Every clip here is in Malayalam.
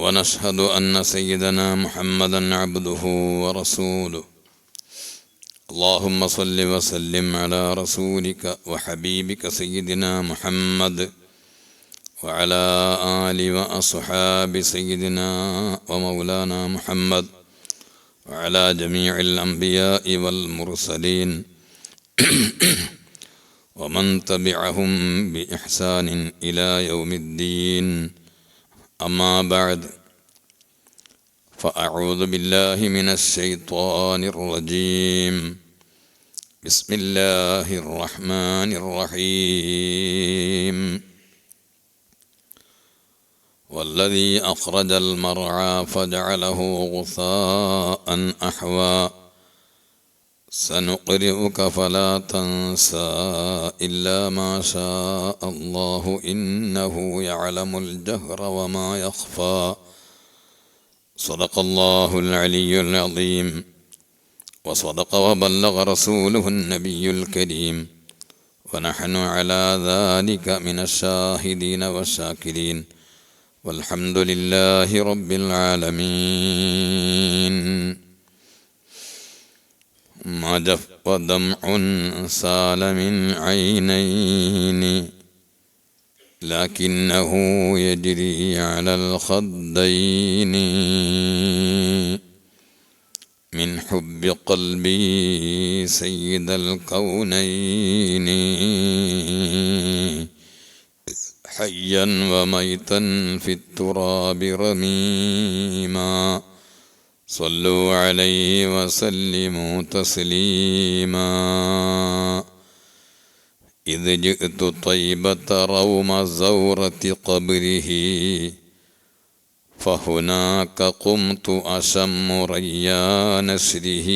ونشهد أن سيدنا محمدا عبده ورسوله. اللهم صل وسلم على رسولك وحبيبك سيدنا محمد وعلى آل وأصحاب سيدنا ومولانا محمد وعلى جميع الأنبياء والمرسلين ومن تبعهم بإحسان إلى يوم الدين. أما بعد، فأعوذ بالله من الشيطان الرجيم. بسم الله الرحمن الرحيم. والذي أخرج المرعى فجعله غثاء أحوى سنقرئك فلا تنسى إلا ما شاء الله إنه يعلم الجهر وما يخفى. صدق الله العلي العظيم وصدق وبلغ رسوله النبي الكريم ونحن على ذلك من الشاهدين والشاكرين والحمد لله رب العالمين. ما جف دمع سال من عينين لكنه يجري على الخدين من حب قلبي سيد الكونين حيا وميتا في التراب رميما. صلوا عليه وسلموا تسليما. إذ جئت طيبة روم زورة قبره فهناك قمت أشم ريا نسره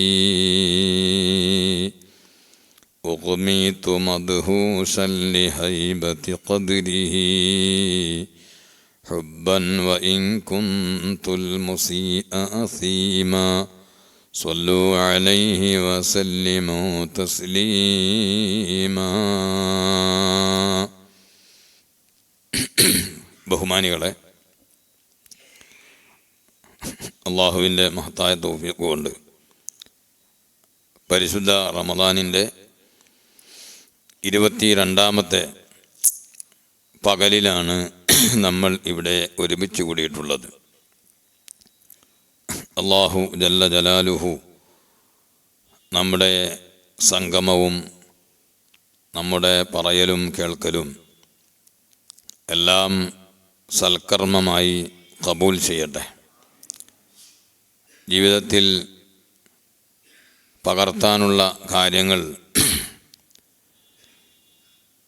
أغميت مدهوشا لهيبة قدره حبا وإن كنت المسيء أثيما. صلوا عليه وسلموا تسليما. ബഹുമാനികളെ, അള്ളാഹുവിൻ്റെ മഹത്തായ തൗഫീഖ് കൊണ്ട് പരിശുദ്ധ റമദാനിൻ്റെ 22ാമത്തെ പകലിലാണ് നമ്മൾ ഇവിടെ ഒരുമിച്ച് കൂടിയിട്ടുള്ളത്. അല്ലാഹു ജല്ല ജലാലുഹു നമ്മുടെ സംഗമവും നമ്മുടെ പറയലും കേൾക്കലും എല്ലാം സൽക്കർമ്മമായി ഖബൂൽ ചെയ്യട്ടെ. ജീവിതത്തിൽ പകർത്താനുള്ള കാര്യങ്ങൾ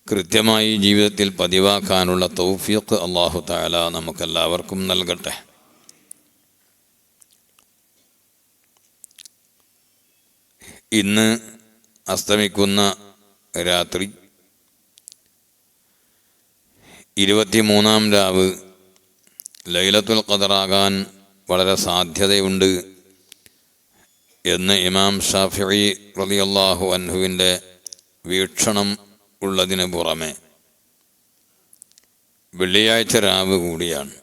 കൃത്യമായി ജീവിതത്തിൽ പതിവാക്കാനുള്ള തൗഫീഖ് അല്ലാഹു തആല നമുക്കെല്ലാവർക്കും നൽകട്ടെ. ഇന്ന് അസ്തമിക്കുന്ന രാത്രി 23-ാം രാവ് ലൈലത്തുൽ ഖദറാകാൻ വളരെ സാധ്യതയുണ്ട് എന്ന് ഇമാം ഷാഫിഈ റളിയല്ലാഹു അൻഹുവിൻ്റെ വീക്ഷണം ഉള്ളതിന് പുറമെ വെള്ളിയാഴ്ച രാവ് കൂടിയാണ്.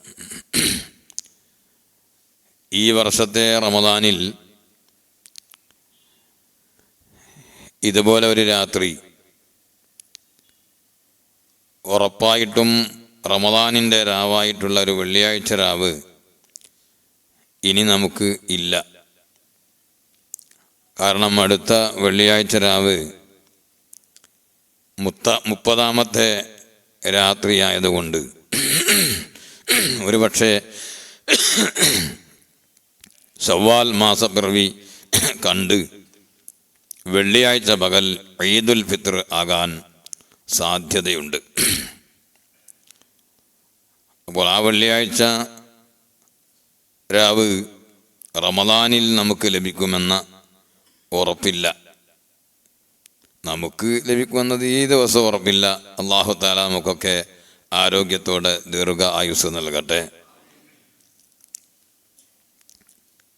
ഈ വർഷത്തെ റമദാനിൽ ഇതുപോലെ ഒരു രാത്രി ഉറപ്പായിട്ടും റമദാനിൻ്റെ രാവായിട്ടുള്ള ഒരു വെള്ളിയാഴ്ച രാവ് ഇനി നമുക്ക് ഇല്ല. കാരണം അടുത്ത വെള്ളിയാഴ്ച രാവ് 30ാമത്തെ രാത്രിയായതുകൊണ്ട് ഒരു പക്ഷേ ശവ്വാൽ മാസപ്പിറവി കണ്ട് വെള്ളിയാഴ്ച പകൽ ഈദുൽ ഫിത്ർ ആകാൻ സാധ്യതയുണ്ട്. അപ്പോൾ ആ വെള്ളിയാഴ്ച രാവ് റമദാനിൽ നമുക്ക് ലഭിക്കുമെന്ന ഉറപ്പില്ല. നമുക്ക് ലഭിക്കുന്നത് ഈ ദിവസം ഉറപ്പില്ല. അല്ലാഹു തആല നമുക്കൊക്കെ ആരോഗ്യത്തോടെ ദീർഘ ആയുസ് നൽകട്ടെ.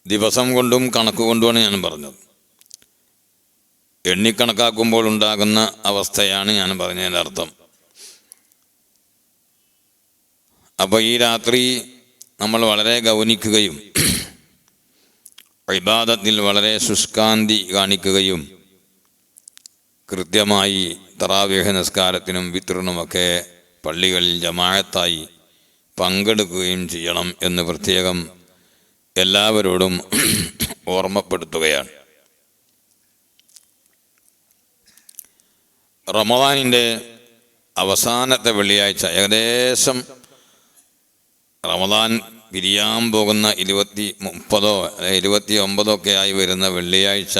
ദിവസം കൊണ്ടും കണക്ക് കൊണ്ടുമാണ് ഞാൻ പറഞ്ഞത്. എണ്ണിക്കണക്കാക്കുമ്പോൾ ഉണ്ടാകുന്ന അവസ്ഥയാണ് ഞാൻ പറഞ്ഞതിൻ്റെ അർത്ഥം. അപ്പോൾ ഈ രാത്രി നമ്മൾ വളരെ ഗൗനിക്കുകയും ഇബാദത്തിൽ വളരെ ശുഷ്കാന്തി കാണിക്കുകയും കൃത്യമായി തറാവീഹ് നിസ്കാരത്തിനും വിത്റിനുമൊക്കെ പള്ളികളിൽ ജമാഅത്തായി പങ്കെടുക്കുകയും ചെയ്യണം എന്ന് പ്രത്യേകം എല്ലാവരോടും ഓർമ്മപ്പെടുത്തുകയാണ്. റമദാനിൻ്റെ അവസാനത്തെ വെള്ളിയാഴ്ച, ഏകദേശം റമദാൻ പിരിയാൻ പോകുന്ന 30 29 ഒക്കെ ആയി വരുന്ന വെള്ളിയാഴ്ച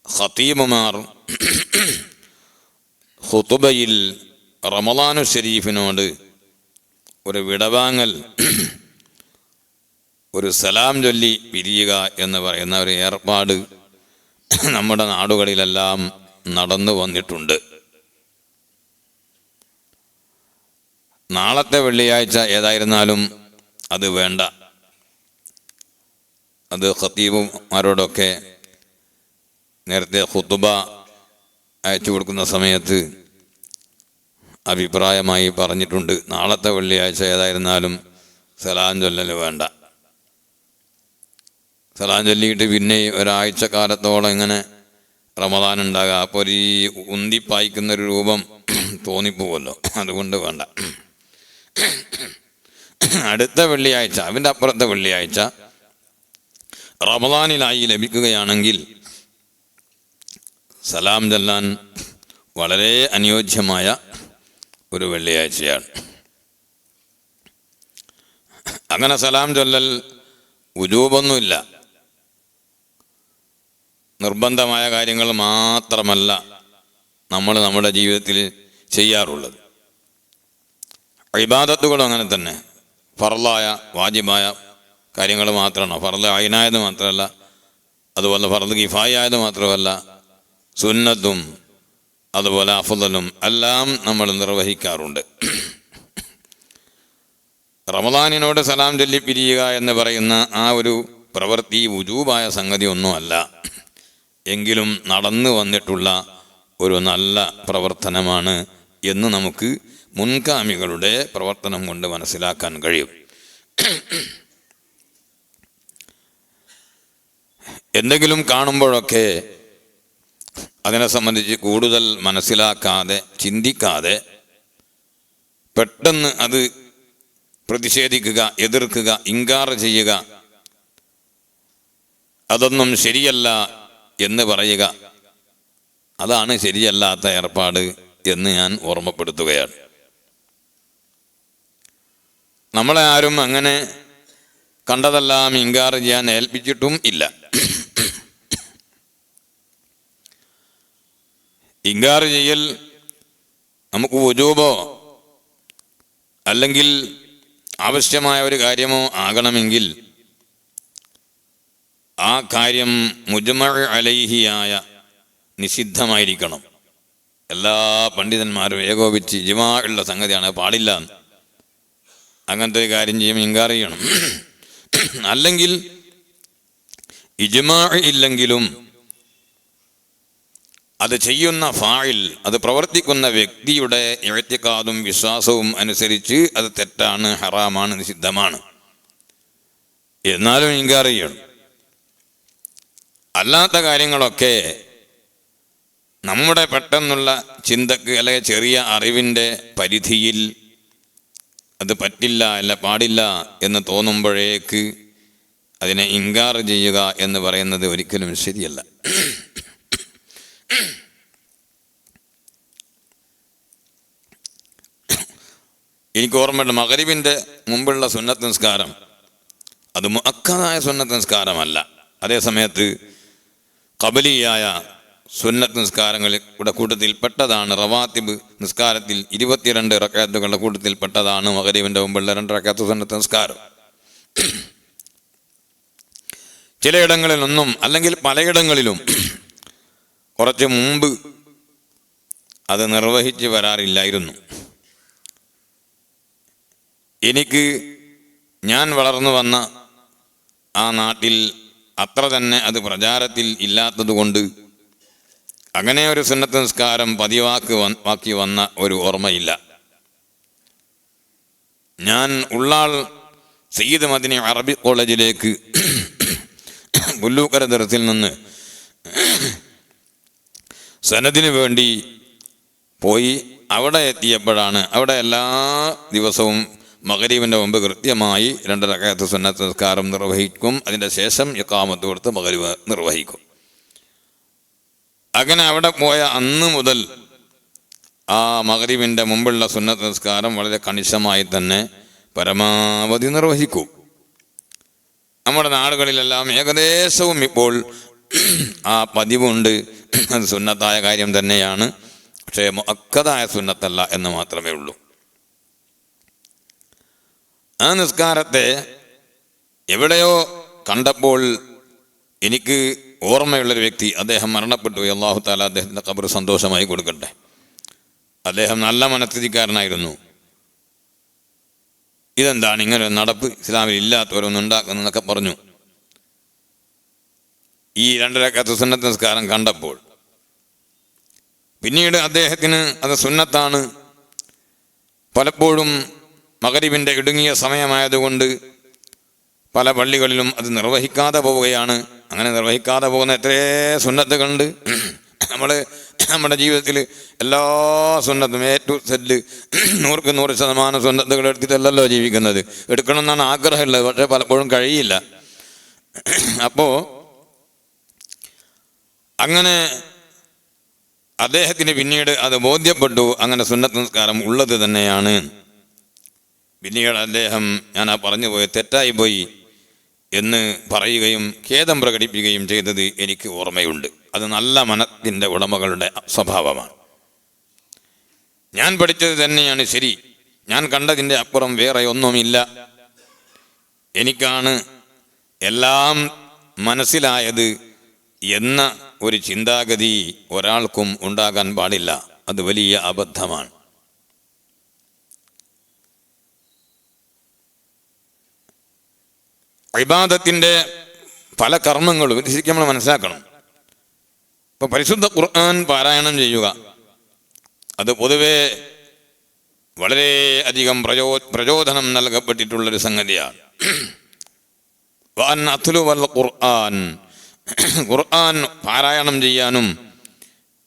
ഖതീബുമാർ ഖുതുബയിൽ റമദാനു ശരീഫിനോട് ഒരു വിടവാങ്ങൽ, ഒരു സലാം ചൊല്ലി പിരിയുക എന്ന് പറയുന്ന ഒരു ഏർപ്പാട് നമ്മുടെ നാടുകളിലെല്ലാം നടന്നു വന്നിട്ടുണ്ട്. നാളത്തെ വെള്ളിയാഴ്ച ഏതായിരുന്നാലും അത് വേണ്ട. അത് ഖതീബുമാരോടൊക്കെ നേരത്തെ ഖുതുബ അയച്ചു കൊടുക്കുന്ന സമയത്ത് അഭിപ്രായമായി പറഞ്ഞിട്ടുണ്ട്. നാളത്തെ വെള്ളിയാഴ്ച ഏതായിരുന്നാലും സലാം ചൊല്ലൽ വേണ്ട. സലാം ചൊല്ലിയിട്ട് പിന്നെ ഒരാഴ്ച കാലത്തോളം ഇങ്ങനെ റമദാൻ ഉണ്ടാകുക. അപ്പോൾ ഒരു ഉന്തിപ്പായിക്കുന്നൊരു രൂപം തോന്നിപ്പോവല്ലോ, അതുകൊണ്ട് വേണ്ട. അടുത്ത വെള്ളിയാഴ്ച, അതിൻ്റെ അപ്പുറത്തെ വെള്ളിയാഴ്ച റമദാനിലായി ലഭിക്കുകയാണെങ്കിൽ സലാം ചൊല്ലാൻ വളരെ അനുയോജ്യമായ ഒരു വെള്ളിയാഴ്ചയാണ്. അങ്ങനെ സലാം ചൊല്ലൽ വുജൂബൊന്നുമില്ല, നിർബന്ധമായ കാര്യങ്ങൾ മാത്രമല്ല നമ്മൾ നമ്മുടെ ജീവിതത്തിൽ ചെയ്യാറുള്ളത്. ഇബാദത്തുകളും അങ്ങനെ തന്നെ, ഫർളായ വാജിബായ കാര്യങ്ങൾ മാത്രമാണ്. ഫർള് ഐനായത് മാത്രമല്ല, അതുപോലെ ഫർള് കിഫായായത് മാത്രമല്ല, സുന്നത്തും അതുപോലെ അഫ്ളലും എല്ലാം നമ്മൾ നിർവഹിക്കാറുണ്ട്. റമദാനിനോട് സലാം ചൊല്ലി പിരിയുക എന്ന് പറയുന്ന ആ ഒരു പ്രവൃത്തി വുജൂബായ സംഗതി ഒന്നുമല്ല, എങ്കിലും നടന്നു വന്നിട്ടുള്ള ഒരു നല്ല പ്രവർത്തനമാണ് എന്ന് നമുക്ക് മുൻഗാമികളുടെ പ്രവർത്തനം കൊണ്ട് മനസ്സിലാക്കാൻ കഴിയും. എന്തെങ്കിലും കാണുമ്പോഴൊക്കെ അതിനെ സംബന്ധിച്ച് കൂടുതൽ മനസ്സിലാക്കാതെ, ചിന്തിക്കാതെ പെട്ടെന്ന് അത് പ്രതിഷേധിക്കുക, എതിർക്കുക, ഇൻകാർ ചെയ്യുക, അതൊന്നും ശരിയല്ല എന്ന് പറയുക, അതാണ് ശരിയല്ലാത്ത ഏർപ്പാട് എന്ന് ഞാൻ ഓർമ്മപ്പെടുത്തുകയാണ്. നമ്മളെ ആരും അങ്ങനെ കണ്ടതെല്ലാം ഇൻകാർ ചെയ്യാൻ ഏൽപ്പിച്ചിട്ടും ഇല്ല. ഇൻകാർ ചെയ്യൽ നമുക്ക് വുജൂബോ അല്ലെങ്കിൽ ആവശ്യമായ ഒരു കാര്യമോ ആകണമെങ്കിൽ ആ കാര്യം മുജ്മഅ് അലൈഹിയായ നിഷിദ്ധമായിരിക്കണം. എല്ലാ പണ്ഡിതന്മാരും ഏകോപിച്ച് ഇജ്മാ ഉള്ള സംഗതിയാണ്, പാടില്ല, അങ്ങനത്തെ ഒരു കാര്യം ചെയ്യുമ്പോൾ ഇൻകാർ ചെയ്യണം. അല്ലെങ്കിൽ ഇജ്മാ ഇല്ലെങ്കിലും അത് ചെയ്യുന്ന ഫാഇൽ, അത് പ്രവർത്തിക്കുന്ന വ്യക്തിയുടെ ഇഅ്തിഖാദും വിശ്വാസവും അനുസരിച്ച് അത് തെറ്റാണ്, ഹറാമാണ്, നിഷിദ്ധമാണ്, എന്നാലും ഇൻകാർ ചെയ്യണം. അല്ലാത്ത കാര്യങ്ങളൊക്കെ നമ്മുടെ പെട്ടെന്നുള്ള ചിന്തക്ക് അല്ലെങ്കിൽ ചെറിയ അറിവിൻ്റെ പരിധിയിൽ അത് പറ്റില്ല, അല്ല പാടില്ല എന്ന് തോന്നുമ്പോഴേക്ക് അതിനെ ഇൻകാർ ചെയ്യുക എന്ന് പറയുന്നത് ഒരിക്കലും ശരിയല്ല. എനിക്ക് ഓർമ്മയുണ്ട്, മഗ്രിബിൻ്റെ മുമ്പുള്ള സുന്നത്ത് നിസ്കാരം അത് മുഅക്കദായ സുന്നത്ത് നിസ്കാരമല്ല. അതേ സമയത്ത് ഖബലിയായ സുന്നത്ത് നിസ്കാരങ്ങളുടെ കൂട്ടത്തിൽപ്പെട്ടതാണ് റവാത്തിബ് നിസ്കാരത്തിൽ 22 റക്അത്തുകളുടെ കൂട്ടത്തിൽപ്പെട്ടതാണ് മഗ്രിബിൻ്റെ മുമ്പുള്ള 2 റക്അത്ത് സുന്നത്ത് നിസ്കാരം. ചിലയിടങ്ങളിലൊന്നും അല്ലെങ്കിൽ പലയിടങ്ങളിലും കുറച്ച് മുമ്പ് അത് നിർവഹിച്ച് വരാറില്ലായിരുന്നു. ഞാൻ വളർന്നു വന്ന ആ നാട്ടിൽ അത്ര തന്നെ അത് പ്രചാരത്തിൽ ഇല്ലാത്തതുകൊണ്ട് അങ്ങനെ ഒരു സുന്നത്ത് നിസ്കാരം പതിവാക്കി വന്ന ഒരു ഓർമ്മയില്ല. ഞാൻ ഉള്ളാൾ സയ്യിദ് മദനി അറബി കോളേജിലേക്ക് പുല്ലൂക്കര ദർസിൽ നിന്ന് സനദിന് വേണ്ടി പോയി അവിടെ എത്തിയപ്പോഴാണ് അവിടെ എല്ലാ ദിവസവും മഗ്‌രിബിൻ്റെ മുമ്പ് കൃത്യമായി 2 റക്അത്ത് സുന്നത്ത് നിസ്കാരം നിർവഹിക്കും. അതിൻ്റെ ശേഷം ഇഖാമത്ത് കൊടുത്ത് മഗ്‌രിബ് നിർവഹിക്കും. അങ്ങനെ അവിടെ പോയ അന്ന് മുതൽ ആ മഗ്‌രിബിൻ്റെ മുമ്പുള്ള സുന്നത്ത് നിസ്കാരം വളരെ കണിശമായി തന്നെ പരമാവധി നിർവഹിക്കും. നമ്മുടെ നാടുകളിലെല്ലാം ഏകദേശവും ഇപ്പോൾ ആ പതിവുണ്ട്. അത് സുന്നത്തായ കാര്യം തന്നെയാണ്, പക്ഷേ മുഅക്കദായ സുന്നത്തല്ല എന്ന് മാത്രമേ ഉള്ളൂ. ആ നിസ്കാരത്തെ എവിടെയോ കണ്ടപ്പോൾ എനിക്ക് ഓർമ്മയുള്ളൊരു വ്യക്തി, അദ്ദേഹം മരണപ്പെട്ടു. അല്ലാഹു തആല അദ്ദേഹത്തിൻ്റെ ഖബർ സന്തോഷമായി കൊടുക്കട്ടെ. അദ്ദേഹം നല്ല മനസ്ഥിതിക്കാരനായിരുന്നു. ഇതെന്താണ് ഇങ്ങനെ നടപ്പ്, ഇസ്ലാമിൽ ഇല്ലാത്തവരൊന്നും ഉണ്ടാക്കുന്നതൊക്കെ പറഞ്ഞു. ഈ 2 റക്അത്ത് സുന്നത്ത് നിസ്കാരം കണ്ടപ്പോൾ പിന്നീട് അദ്ദേഹത്തിന് അത് സുന്നത്താണ്. പലപ്പോഴും മഗ്‌രിബിൻ്റെ ഇടുങ്ങിയ സമയമായതുകൊണ്ട് പല പള്ളികളിലും അത് നിർവഹിക്കാതെ പോവുകയാണ്. അങ്ങനെ നിർവഹിക്കാതെ പോകുന്ന എത്രയേ സുന്നത്തുകളുണ്ട്. നമ്മുടെ ജീവിതത്തിൽ എല്ലാ സുന്നത്തും A to Z 100% സുന്നത്തുകൾ എടുത്തിട്ടല്ലല്ലോ ജീവിക്കുന്നത്. എടുക്കണമെന്നാണ് ആഗ്രഹമുള്ളത്, പക്ഷേ പലപ്പോഴും കഴിയില്ല. അപ്പോൾ അങ്ങനെ അദ്ദേഹത്തിന് പിന്നീട് അത് ബോധ്യപ്പെട്ടു, അങ്ങനെ സുന്നത്ത് നിസ്കാരം ഉള്ളത് തന്നെയാണ്. പിന്നീട് അദ്ദേഹം ഞാൻ ആ പറഞ്ഞു പോയി തെറ്റായി പോയി എന്ന് പറയുകയും ഖേദം പ്രകടിപ്പിക്കുകയും ചെയ്തത് എനിക്ക് ഓർമ്മയുണ്ട്. അത് നല്ല മനത്തിൻ്റെ ഉടമകളുടെ സ്വഭാവമാണ്. ഞാൻ പഠിച്ചത് തന്നെയാണ് ശരി, ഞാൻ കണ്ടതിൻ്റെ അപ്പുറം വേറെ ഒന്നുമില്ല, എനിക്കാണ് എല്ലാം മനസ്സിലായത് എന്ന ഒരു ചിന്താഗതി ഒരാൾക്കും ഉണ്ടാകാൻ പാടില്ല. അത് വലിയ അബദ്ധമാണ്. ഇബാദത്തിൻ്റെ പല കർമ്മങ്ങളും ശരിക്കും നമ്മൾ മനസ്സിലാക്കണം. ഇപ്പം പരിശുദ്ധ ഖുർആൻ പാരായണം ചെയ്യുക അത് പൊതുവെ വളരെ അധികം പ്രചോദനം നൽകപ്പെട്ടിട്ടുള്ളൊരു സംഗതിയാണ്. ഖുർആൻ പാരായണം ചെയ്യാനും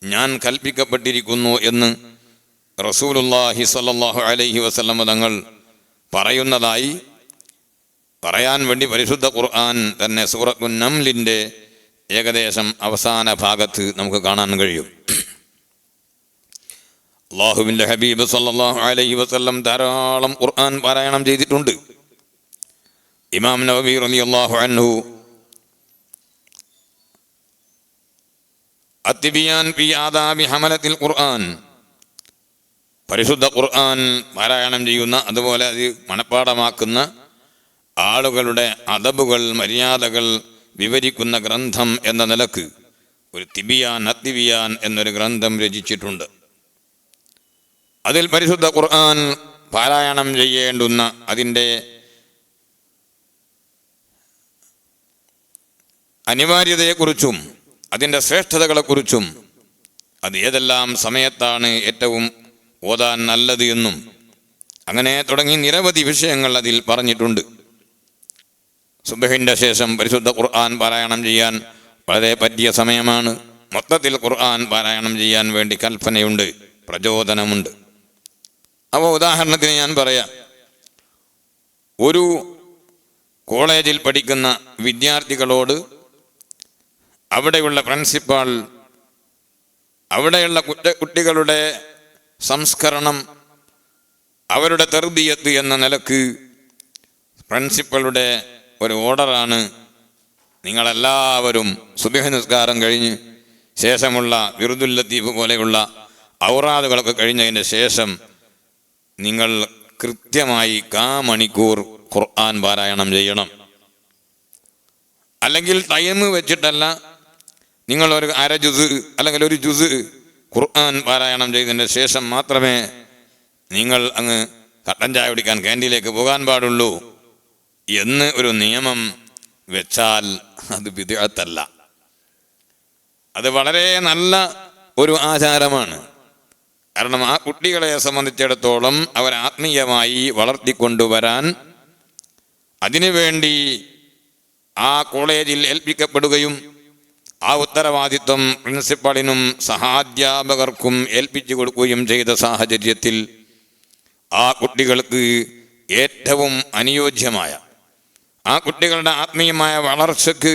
ഞാൻ കൽപ്പിക്കപ്പെട്ടിരിക്കുന്നു എന്ന് റസൂലുള്ളാഹി സ്വല്ലല്ലാഹു അലൈഹി വസല്ലം തങ്ങൾ പറയുന്നതായി പറയാൻ വേണ്ടി പരിശുദ്ധ ഖുർആൻ തന്നെ സൂറത്തുൻ നംലിൻ്റെ ഏകദേശം അവസാന ഭാഗത്ത് നമുക്ക് കാണാൻ കഴിയും. അല്ലാഹുവിൻ്റെ ഹബീബ് സല്ലല്ലാഹു അലൈഹി വസല്ലം ധാരാളം ഖുർആൻ പാരായണം ചെയ്തിട്ടുണ്ട്. ഇമാം നവവി റളിയല്ലാഹു അൻഹു അത്തിബിയാൻ ഫി ആദാബി ഹമലത്തിൽ ഖുർആൻ, പരിശുദ്ധ ഖുർആൻ പാരായണം ചെയ്യുന്ന അതുപോലെ അത് മനഃപ്പാഠമാക്കുന്ന ആളുകളുടെ അദബുകൾ മര്യാദകൾ വിവരിക്കുന്ന ഗ്രന്ഥം എന്ന നിലക്ക് ഒരു അത്തിബിയാൻ എന്നൊരു ഗ്രന്ഥം രചിച്ചിട്ടുണ്ട്. അതിൽ പരിശുദ്ധ ഖുർആൻ പാരായണം ചെയ്യേണ്ടുന്ന അതിൻ്റെ അനിവാര്യതയെക്കുറിച്ചും അതിൻ്റെ ശ്രേഷ്ഠതകളെക്കുറിച്ചും അത് ഏതെല്ലാം സമയത്താണ് ഏറ്റവും ഓതാൻ നല്ലത് എന്നും അങ്ങനെ തുടങ്ങി നിരവധി വിഷയങ്ങൾ അതിൽ പറഞ്ഞിട്ടുണ്ട്. സുബ്ഹിൻ്റെ ശേഷം പരിശുദ്ധ ഖുർആൻ പാരായണം ചെയ്യാൻ വളരെ പറ്റിയ സമയമാണ്. മൊത്തത്തിൽ ഖുർആൻ പാരായണം ചെയ്യാൻ വേണ്ടി കൽപ്പനയുണ്ട്, പ്രചോദനമുണ്ട്. അപ്പോൾ ഉദാഹരണത്തിന് ഞാൻ പറയാം, ഒരു കോളേജിൽ പഠിക്കുന്ന വിദ്യാർത്ഥികളോട് അവിടെയുള്ള പ്രിൻസിപ്പാൾ അവിടെയുള്ള കുട്ടികളുടെ സംസ്കരണം, അവരുടെ തർബിയത്ത് എന്ന നിലക്ക് പ്രിൻസിപ്പളുടെ ഒരു ഓർഡറാണ്, നിങ്ങളെല്ലാവരും സുബ്ഹ് നിസ്കാരം കഴിഞ്ഞ് ശേഷമുള്ള വിറുദുൽ ലത്തീഫ് പോലെയുള്ള ഔറാദുകളൊക്കെ കഴിഞ്ഞതിന് ശേഷം നിങ്ങൾ കൃത്യമായി 1/4 മണിക്കൂർ ഖുർആൻ പാരായണം ചെയ്യണം. അല്ലെങ്കിൽ ടൈം വെച്ചിട്ടല്ല, നിങ്ങൾ ഒരു 1/2 ജുസ് അല്ലെങ്കിൽ 1 ജുസ് ഖുർആൻ പാരായണം ചെയ്തതിന് ശേഷം മാത്രമേ നിങ്ങൾ അങ്ങ് കട്ടൻ ചായ കുടിക്കാൻ ക്യാൻറ്റീനിലേക്ക് പോകാൻ പാടുള്ളൂ എന്ന് ഒരു നിയമം വെച്ചാൽ അത് ബിദ്അത്തല്ല. അത് വളരെ നല്ല ഒരു ആചാരമാണ്. കാരണം ആ കുട്ടികളെ സംബന്ധിച്ചിടത്തോളം അവർ ആത്മീയമായി വളർത്തിക്കൊണ്ടുവരാൻ അതിനുവേണ്ടി ആ കോളേജിൽ ഏൽപ്പിക്കപ്പെടുകയും ആ ഉത്തരവാദിത്വം പ്രിൻസിപ്പളിനും സഹാധ്യാപകർക്കും ഏൽപ്പിച്ചു കൊടുക്കുകയും ചെയ്ത സാഹചര്യത്തിൽ ആ കുട്ടികൾക്ക് ഏറ്റവും അനുയോജ്യമായ, ആ കുട്ടികളുടെ ആത്മീയമായ വളർച്ചയ്ക്ക്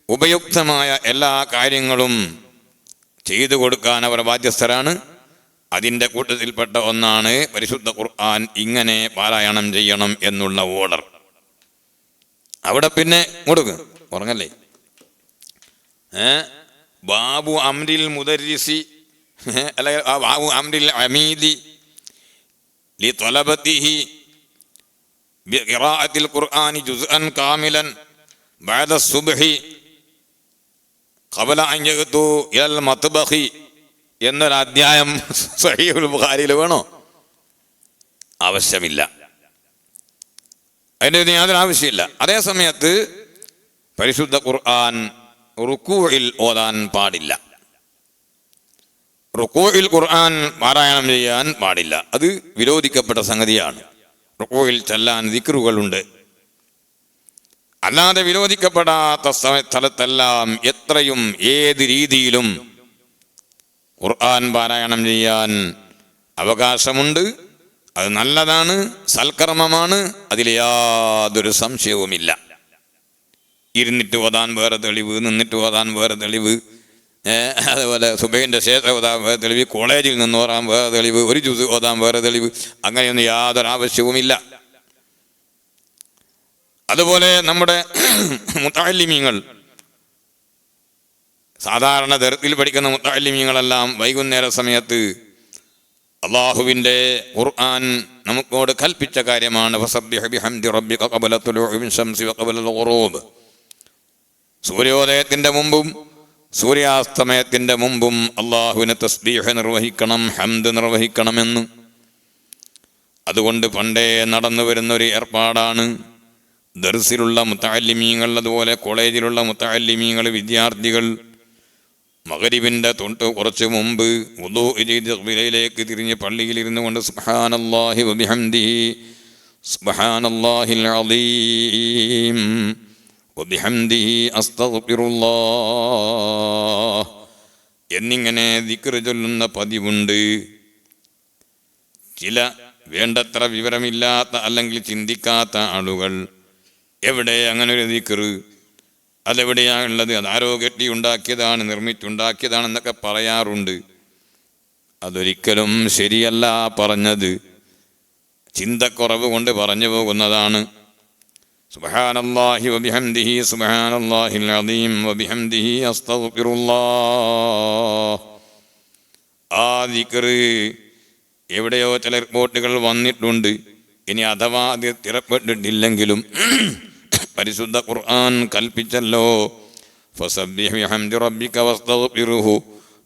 ഉപയുക്തമായ എല്ലാ കാര്യങ്ങളും ചെയ്തു കൊടുക്കാൻ അവർ ബാധ്യസ്ഥരാണ്. അതിൻ്റെ കൂട്ടത്തിൽപ്പെട്ട ഒന്നാണ് പരിശുദ്ധ ഖുർആൻ ഇങ്ങനെ പാരായണം ചെയ്യണം എന്നുള്ള ഓർഡർ. അവിടെ പിന്നെ കൊടുക്കും, ഉറങ്ങല്ലേ, ബാബു അംരിൽ മുദരിസി അല്ലെങ്കിൽ ബാബു അംരിൽ അമീദി ലി ത്വലബതിഹി ബിഖിറാഅത്തിൽ ഖുർആനി ജുസ്അൻ കാമിലൻ ബഅദ സുബ്ഹി ഖബല അൻ യഗ്തു ഇലൽ മത്ബഖി എന്നൊരു അധ്യായം സഹീഹുൽ ബുഖാരിയിൽ വേണോ? ആവശ്യമില്ല, അതിൻ്റെ യാതൊരു ആവശ്യമില്ല. അതേ സമയത്ത് പരിശുദ്ധ ഖുർആൻ റുക്കൂഇൽ ഓതാൻ പാടില്ല, റുക്കൂഇൽ ഖുർആൻ പാരായണം ചെയ്യാൻ പാടില്ല. അത് വിരോധിക്കപ്പെട്ട സംഗതിയാണ്. റുക്കൂഇൽ ചൊല്ലാൻ ദിക്റുകളുണ്ട്. അല്ലാതെ വിരോധിക്കപ്പെടാത്ത സ്ഥലത്തെല്ലാം എത്രയും ഏത് രീതിയിലും ഖുർആൻ പാരായണം ചെയ്യാൻ അവകാശമുണ്ട്. അത് നല്ലതാണ്, സൽക്കർമ്മമാണ്, അതിൽ യാതൊരു സംശയവുമില്ല. ഇരുന്നിട്ട് ഓതാൻ വേറെ തെളിവ്, നിന്നിട്ട് ഓതാൻ വേറെ തെളിവ്, അതുപോലെ സുബഹിൻ്റെ ശേഷം ഓതാൻ വേറെ തെളിവ്, കോളേജിൽ നിന്ന് ഓതാൻ വേറെ തെളിവ്, ഒരു ജുസ് ഓതാൻ വേറെ തെളിവ്, അങ്ങനെയൊന്നും യാതൊരു ആവശ്യവുമില്ല. അതുപോലെ നമ്മുടെ മുതഅല്ലിമീങ്ങൾ, സാധാരണ ദർസിൽ പഠിക്കുന്ന മുതഅല്ലിമീങ്ങളെല്ലാം വൈകുന്നേര സമയത്ത് അള്ളാഹുവിൻ്റെ ഖുർആൻ നമുക്കോട് കൽപ്പിച്ച കാര്യമാണ്. ഫസബ്ബിഹ് ബിഹംദി റബ്ബിക ഖബല തുലൂഇ ശംസി വഖബല ഖുറൂബ്, സൂര്യോദയത്തിൻ്റെ മുമ്പും സൂര്യാസ്തമയത്തിൻ്റെ മുമ്പും അള്ളാഹുവിനെ തസ്ബീഹ് നിർവഹിക്കണം, ഹംദ് നിർവഹിക്കണമെന്ന്. അതുകൊണ്ട് പണ്ടേ നടന്നു വരുന്നൊരു ഏർപ്പാടാണ്. ദർസിലുള്ള മുതഅല്ലിമീങ്ങൾ, അതുപോലെ കോളേജിലുള്ള മുതഅല്ലിമീങ്ങൾ, വിദ്യാർത്ഥികൾ മഗ്രിബിൻ്റെ തൊട്ട് കുറച്ച് മുമ്പ് വുളൂ ചെയ്ത് ഖിബലയിലേക്ക് തിരിഞ്ഞ് പള്ളിയിലിരുന്നു കൊണ്ട് സുബ്ഹാനല്ലാഹി വബിഹംദിഹി സുബ്ഹാനല്ലാഹിൽ അളീം വബിഹംദിഹി അസ്തഗ്ഫിറുല്ലാഹ് എന്നിങ്ങനെ ദിക്റ് ചൊല്ലുന്ന പതിവുണ്ട്. ചില വേണ്ടത്ര വിവരമില്ലാത്ത അല്ലെങ്കിൽ ചിന്തിക്കാത്ത ആളുകൾ എവിടെ അങ്ങനൊരു ദിക്റ്, അതെവിടെയാണുള്ളത്, അതാരോ കെട്ടിയുണ്ടാക്കിയതാണ്, നിർമ്മിച്ചുണ്ടാക്കിയതാണെന്നൊക്കെ പറയാറുണ്ട്. അതൊരിക്കലും ശരിയല്ല പറഞ്ഞത്, ചിന്തക്കുറവ് കൊണ്ട് പറഞ്ഞു പോകുന്നതാണ്. സുബ്ഹാനല്ലാഹി വബിഹംദിഹി സുബ്ഹാനല്ലാഹിൽ അളീം വബിഹംദിഹി അസ്തഗ്ഫിറുല്ലാഹ്. ആ ദിക്റ് എവിടെയോ ചില റിപ്പോർട്ടുകൾ വന്നിട്ടുണ്ട്. ഇനി അഥവാ അത് സ്ഥിരപ്പെട്ടിട്ടില്ലെങ്കിലും പരിശുദ്ധ ഖുർആൻ കൽപ്പിച്ചല്ലോ, ഫസബ്ബിഹ് ബിഹംദി റബ്ബിക വസ്തഗ്ഫിറുഹു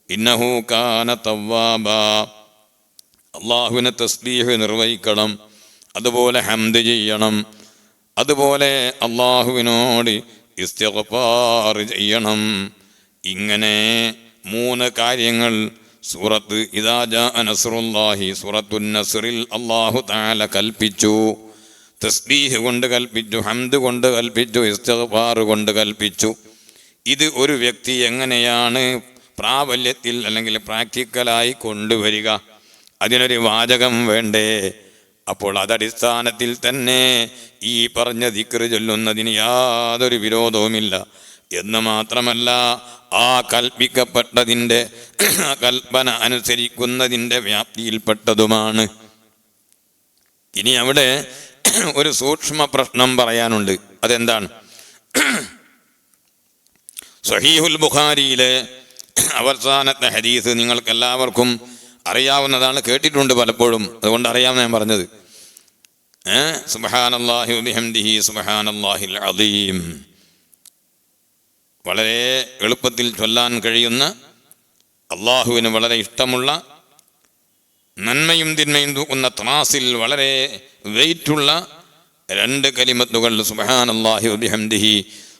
ഇന്നഹു കാന തവ്വാബാ. അള്ളാഹുവിനെ തസ്ബീഹ് നിർവഹിക്കണം, അതുപോലെ ഹംദ് ചെയ്യണം, അതുപോലെ അള്ളാഹുവിനോട് ഇസ്തിഗ്ഫാർ ചെയ്യണം. ഇങ്ങനെ 3 കാര്യങ്ങൾ സൂറത്ത് ഇദാ ജാഅ നസ്റുല്ലാഹി, സൂറത്തുൻ നസ്റിൽ അല്ലാഹു തആല കൽപ്പിച്ചു. തസ്ബീഹ് കൊണ്ട് കൽപ്പിച്ചു, ഹംദ് കൊണ്ട് കൽപ്പിച്ചു, ഇസ്തിഗ്ഫാർ കൊണ്ട് കൽപ്പിച്ചു. ഇത് ഒരു വ്യക്തി എങ്ങനെയാണ് പ്രാബല്യത്തിൽ അല്ലെങ്കിൽ പ്രാക്ടിക്കലായി കൊണ്ടുവരിക? അതിനൊരു വാചകം വേണ്ടേ? അപ്പോൾ അതടിസ്ഥാനത്തിൽ തന്നെ ഈ പറഞ്ഞ ദിക്റ് ചൊല്ലുന്നതിന് യാതൊരു വിരോധവുമില്ല. എന്ന് മാത്രമല്ല, ആ കൽപ്പിക്കപ്പെട്ടതിൻ്റെ കൽപ്പന അനുസരിക്കുന്നതിൻ്റെ വ്യാപ്തിയിൽപ്പെട്ടതുമാണ്. ഇനി അവിടെ ഒരു സൂക്ഷ്മ പ്രശ്നം പറയാനുണ്ട്. അതെന്താണ്? സ്വഹീഹുൽ ബുഖാരിയിലെ അവസാനത്തെ ഹദീസ് നിങ്ങൾക്ക് എല്ലാവർക്കും അറിയാവുന്നതാണ്, കേട്ടിട്ടുണ്ട് പലപ്പോഴും, അതുകൊണ്ട് അറിയാമെന്ന് ഞാൻ പറഞ്ഞത്. സുബ്ഹാനല്ലാഹി വബിഹംദിഹി സുബ്ഹാനല്ലാഹിൽ അളീം. വളരെ എളുപ്പത്തിൽ ചൊല്ലാൻ കഴിയുന്ന, അള്ളാഹുവിന് വളരെ ഇഷ്ടമുള്ള, നന്മയും തിന്മയും തൂക്കുന്ന ത്രാസിൽ വളരെ വെയിറ്റുള്ള 2 കലിമത്തുകൾ സുബ്ഹാനല്ലാഹി വബിഹംദിഹി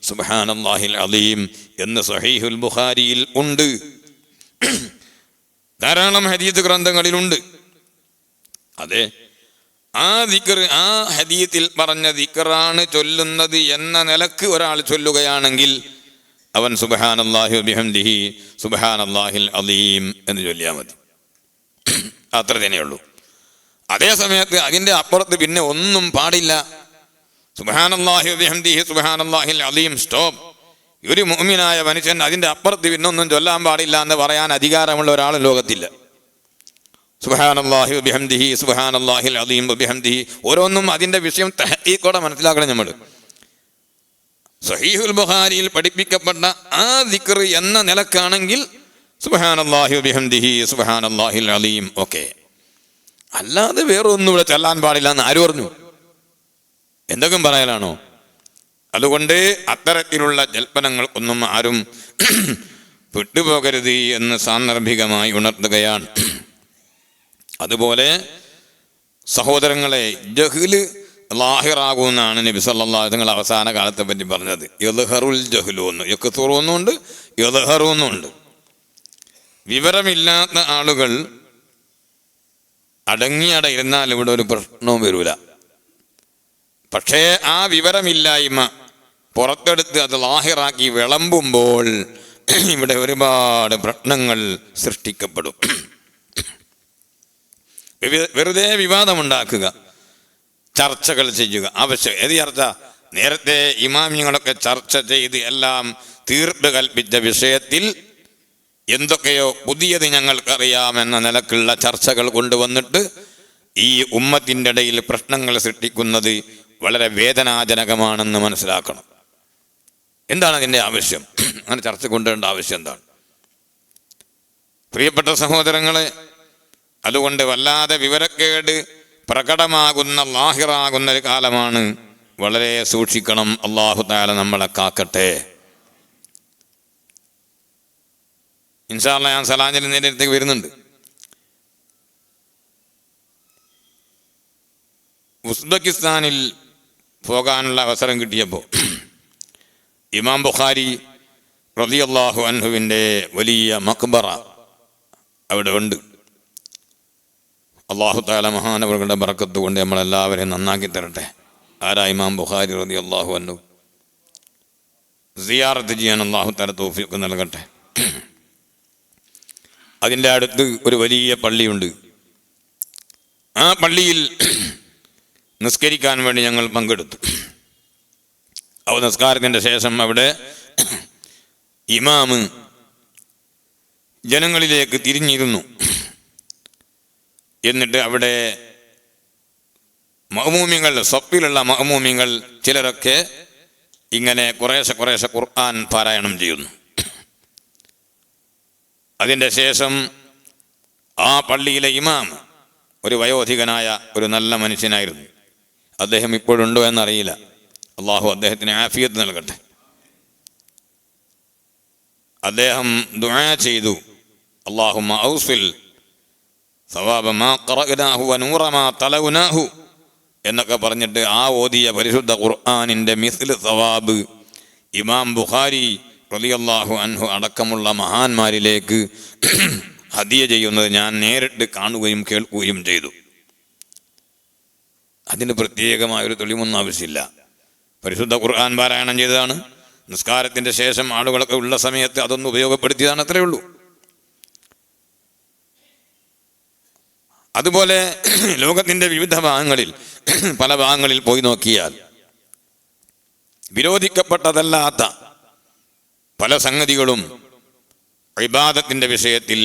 സുബ്ഹാനല്ലാഹിൽ അളീം എന്ന് സ്വഹീഹുൽ ബുഖാരിയിൽ ഉണ്ട്. ധാരാളം ഹദീത്ത് ഗ്രന്ഥങ്ങളിലുണ്ട്. അതെ, ആ ദിക്ർ, ആ ഹദീത്തിൽ പറഞ്ഞ ദിക്റാണ് ചൊല്ലുന്നത് എന്ന നിലക്ക് ഒരാൾ ചൊല്ലുകയാണെങ്കിൽ അവൻ സുബ്ഹാനല്ലാഹി വബിഹംദിഹി സുബ്ഹാനല്ലാഹിൽ അലീം എന്ന് ചൊല്ലിയാൽ മതി. അത്ര തന്നെയുള്ളൂ. അതേ സമയത്ത് അതിൻ്റെ അപ്പുറത്ത് പിന്നെ ഒന്നും പാടില്ല. സുബ്ഹാനല്ലാഹി വബിഹംദിഹി സുബ്ഹാനല്ലാഹിൽ അലീം, സ്റ്റോപ്പ്. ഒരു മുഅ്മിനായ മനുഷ്യൻ അതിൻ്റെ അപ്പുറത്ത് പിന്നൊന്നും ചൊല്ലാൻ പാടില്ല എന്ന് പറയാൻ അധികാരമുള്ള ഒരാൾ ലോകത്തില്ല. സുബ്ഹാനല്ലാഹി വബിഹംദിഹി സുബ്ഹാനല്ലാഹിൽ അലീം വബിഹംദിഹി, ഓരോന്നും അതിൻ്റെ വിഷയം തഹ്ഖീഖോടെ മനസ്സിലാക്കണം നമ്മൾ. സഹീഹുൽ ബുഖാരിയിൽ പഠിപ്പിക്കപ്പെട്ട ആ ദിക്ർ എന്ന നിലക്കാണെങ്കിൽ സുബ്ഹാനല്ലാഹി വബിഹംദിഹി സുബ്ഹാനല്ലാഹിൽ അലീം, ഓക്കെ. അല്ലാതെ വേറെ ഒന്നും ഇവിടെ ചൊല്ലാൻ പാടില്ല എന്ന് ആര് പറഞ്ഞു? എന്തെങ്കിലും പറയലാണോ? അതുകൊണ്ട് അത്തരത്തിലുള്ള ജൽപ്പനങ്ങൾ ഒന്നും ആരും വിട്ടുപോകരുത് എന്ന് സാന്ദർഭികമായി ഉണർത്തുകയാണ്. അതുപോലെ സഹോദരങ്ങളെ, ജഹ്ല് ലാഹിറാകുമെന്നാണ് നബി സല്ലല്ലാഹു അലൈഹി വസല്ലം അവസാന കാലത്തെ പറ്റി പറഞ്ഞത്. യദ്ഹറുൽ ജഹ്ലു എന്ന്, യക്തുറുന്നുണ്ട് യദ്ഹറുന്നുണ്ട്. വിവരമില്ലാത്ത ആളുകൾ അടങ്ങിയട ഇരുന്നാൽ ഇവിടെ ഒരു പ്രശ്നവും വരൂല. പക്ഷേ ആ വിവരമില്ലായ്മ പുറത്തെടുത്ത് അത് ലാഹിറാക്കി വിളമ്പുമ്പോൾ ഇവിടെ ഒരുപാട് പ്രശ്നങ്ങൾ സൃഷ്ടിക്കപ്പെടും. വെറുതെ വിവാദമുണ്ടാക്കുക, ചർച്ചകൾ ചെയ്യുക ആവശ്യം. ഏത് ചർച്ച? നേരത്തെ ഇമാമിങ്ങളൊക്കെ ചർച്ച ചെയ്ത് എല്ലാം തീർപ്പ് കൽപ്പിച്ച വിഷയത്തിൽ എന്തൊക്കെയോ പുതിയത് ഞങ്ങൾക്കറിയാമെന്ന നിലക്കുള്ള ചർച്ചകൾ കൊണ്ടുവന്നിട്ട് ഈ ഉമ്മത്തിൻ്റെ ഇടയിൽ പ്രശ്നങ്ങൾ സൃഷ്ടിക്കുന്നത് വളരെ വേദനാജനകമാണെന്ന് മനസ്സിലാക്കണം. എന്താണ് അതിൻ്റെ ആവശ്യം? അങ്ങനെ ചർച്ച കൊണ്ടുവരേണ്ട ആവശ്യം എന്താണ്? പ്രിയപ്പെട്ട സഹോദരങ്ങളെ, അതുകൊണ്ട് വല്ലാതെ വിവരക്കേട് പ്രകടമാകുന്ന ലാഹിറാകുന്ന ഒരു കാലമാണ്. വളരെ സൂക്ഷിക്കണം. അല്ലാഹു തആല നമ്മളെ കാക്കട്ടെ. ഇൻഷാ അല്ലാഹ് ഞാൻ സലാഞ്ചലി നേരത്തേക്ക് വരുന്നുണ്ട്. ഉസ്ബെക്കിസ്ഥാനിൽ പോകാനുള്ള അവസരം കിട്ടിയപ്പോൾ ഇമാം ബുഖാരി റളിയല്ലാഹു അൻഹുവിൻ്റെ വലിയ മഖ്ബറ അവിടെ ഉണ്ട്. അല്ലാഹു തആല മഹാനവറുകളുടെ ബറക്കത്ത് കൊണ്ട് നമ്മളെല്ലാവരെയും നന്നാക്കി തരട്ടെ. ആരാ? ഇമാം ബുഖാരി റളിയല്ലാഹു അൻഹു. സിയാറത്ത് ചെയ്യാൻ അല്ലാഹു തആല തൗഫീഖ് നൽകട്ടെ. അതിൻ്റെ അടുത്ത് ഒരു വലിയ പള്ളിയുണ്ട്. ആ പള്ളിയിൽ നിസ്കരിക്കാൻ വേണ്ടി ഞങ്ങൾ പങ്കെടുത്തു. ആ നിസ്കാരത്തിൻ്റെ ശേഷം അവിടെ ഇമാമ് ജനങ്ങളിലേക്ക് തിരിഞ്ഞിരുന്നു. എന്നിട്ട് അവിടെ മഅ്മൂമിങ്ങൾ, സഫിലുള്ള മഅ്മൂമിങ്ങൾ ചിലരൊക്കെ ഇങ്ങനെ കുറേശ്ശെ ഖുർആൻ പാരായണം ചെയ്യുന്നു. അതിൻ്റെ ശേഷം ആ പള്ളിയിലെ ഇമാം ഒരു വയോധികനായ ഒരു നല്ല മനുഷ്യനായിരുന്നു. അദ്ദേഹം ഇപ്പോഴുണ്ടോ എന്നറിയില്ല. അള്ളാഹു അദ്ദേഹത്തിന് ആഫിയത്ത് നൽകട്ടെ. അദ്ദേഹം ദുആ ചെയ്തു, അല്ലാഹുമ്മ ഔസിൽ സവാബ മാ ഖറഅനാഹു വനൂറ മാ തലൗനാഹു എന്നൊക്കെ പറഞ്ഞിട്ട് ആ ഓതിയ പരിശുദ്ധ ഖുർആനിൻ്റെ മിസ്ല് സവാബ് ഇമാം ബുഖാരി റളിയല്ലാഹു അൻഹു അടക്കമുള്ള മഹാന്മാരിലേക്ക് ഹദിയ ചെയ്യുന്നത് ഞാൻ നേരിട്ട് കാണുകയും കേൾക്കുകയും ചെയ്തു. അതിന് പ്രത്യേകമായൊരു തെളിവൊന്നും ആവശ്യമില്ല. പരിശുദ്ധ ഖുർആൻ പാരായണം ചെയ്തതാണ്. നിസ്കാരത്തിൻ്റെ ശേഷം ആളുകളൊക്കെ ഉള്ള സമയത്ത് അതൊന്ന് ഉപയോഗപ്പെടുത്തിയതാണ്, അത്രയേ ഉള്ളൂ. അതുപോലെ ലോകത്തിൻ്റെ വിവിധ ഭാഗങ്ങളിൽ, പല ഭാഗങ്ങളിൽ പോയി നോക്കിയാൽ വിരോധിക്കപ്പെട്ടതല്ലാത്ത പല സംഗതികളും ഇബാദത്തിൻ്റെ വിഷയത്തിൽ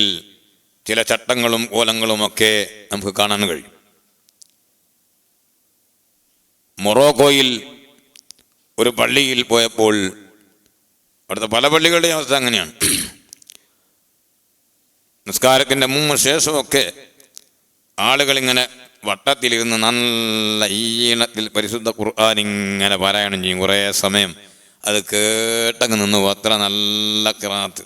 ചില ചട്ടങ്ങളും കോലങ്ങളുമൊക്കെ നമുക്ക് കാണാൻ കഴിയും. മൊറോക്കോയിൽ ഒരു പള്ളിയിൽ പോയപ്പോൾ അവിടുത്തെ പല പള്ളികളുടെയും അവസ്ഥ അങ്ങനെയാണ്. നിസ്കാരത്തിൻ്റെ മുമ്പ് ശേഷമൊക്കെ ആളുകളിങ്ങനെ വട്ടത്തിലിരുന്ന് നല്ല ഈണത്തിൽ പരിശുദ്ധ ഖുർആൻ ഇങ്ങനെ പാരായണം ചെയ്യും. കുറേ സമയം അത് കേട്ടങ്ങ് നിന്ന് അത്ര നല്ല ഖിറാഅത്ത്,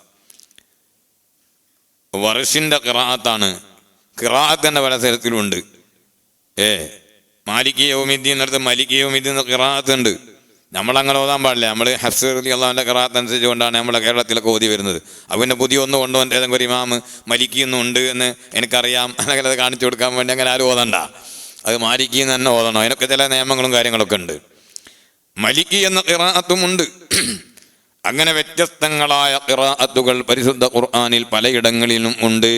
വർഷിൻ്റെ ഖിറാഅത്താണ്. ഖിറാഅത്ത് തന്നെ പല തരത്തിലുണ്ട്. മാലിക് യൗമിദ്ദീൻ അടുത്ത് മലിക് യൗമിദ്ദീൻ എന്ന ഖിറാഅത്ത് ഉണ്ട്. നമ്മളങ്ങനെ ഓതാൻ പാടില്ല. നമ്മൾ ഹഫ്സ് റളിയല്ലാഹുവിൻ്റെ ഖിറാഅത്ത് അനുസരിച്ച് കൊണ്ടാണ് നമ്മളെ കേരളത്തിലൊക്കെ ഓതി വരുന്നത്. പിന്നെ പുതിയ ഒന്ന് കൊണ്ടുവന്ന് ഏതെങ്കിലും ഒരു ഇമാം മലിക്കിയൊന്നുണ്ട് എന്ന് എനിക്കറിയാം, അല്ലെങ്കിൽ അത് കാണിച്ചു കൊടുക്കാൻ വേണ്ടി അങ്ങനെ ആരും ഓതണ്ട. അത് മാലിക്കിന്ന് തന്നെ ഓതണം. അതിനൊക്കെ ചില നിയമങ്ങളും കാര്യങ്ങളൊക്കെ ഉണ്ട്. മലിക്കി എന്ന ഖിറാഅത്തുമുണ്ട്. അങ്ങനെ വ്യത്യസ്തങ്ങളായ ഖിറാഅത്തുകൾ പരിശുദ്ധ ഖുർആനിൽ പലയിടങ്ങളിലും ഉണ്ട്.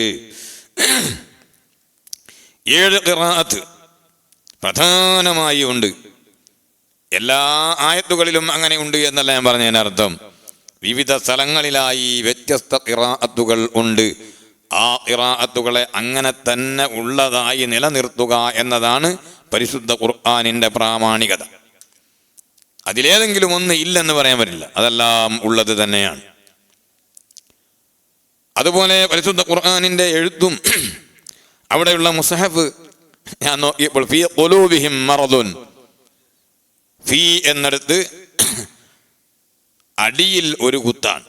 7 ഖിറാഅത്ത് പ്രധാനമായി ഉണ്ട്. എല്ലാ ആയത്തുകളിലും അങ്ങനെ ഉണ്ട് എന്നല്ല ഞാൻ പറഞ്ഞതിനർത്ഥം. വിവിധ സ്ഥലങ്ങളിലായി വ്യത്യസ്ത ഖിറാഅത്തുകൾ ഉണ്ട്. ആ ഖിറാഅത്തുകളെ അങ്ങനെ തന്നെ ഉള്ളതായി നിലനിർത്തുക എന്നതാണ് പരിശുദ്ധ ഖുർആനിൻ്റെ പ്രാമാണികത. അതിലേതെങ്കിലും ഒന്ന് ഇല്ലെന്ന് പറയാൻ പറ്റില്ല, അതെല്ലാം ഉള്ളത് തന്നെയാണ്. അതുപോലെ പരിശുദ്ധ ഖുർആനിൻ്റെ എഴുത്തും അവിടെയുള്ള മുസ്ഹഫ് ഞാൻ നോക്കിയപ്പോൾ ഫീ ഖുലൂബിഹിം മറദുൻ, ഫീ എന്നിടത്ത് അടിയിൽ ഒരു കുത്താണ്,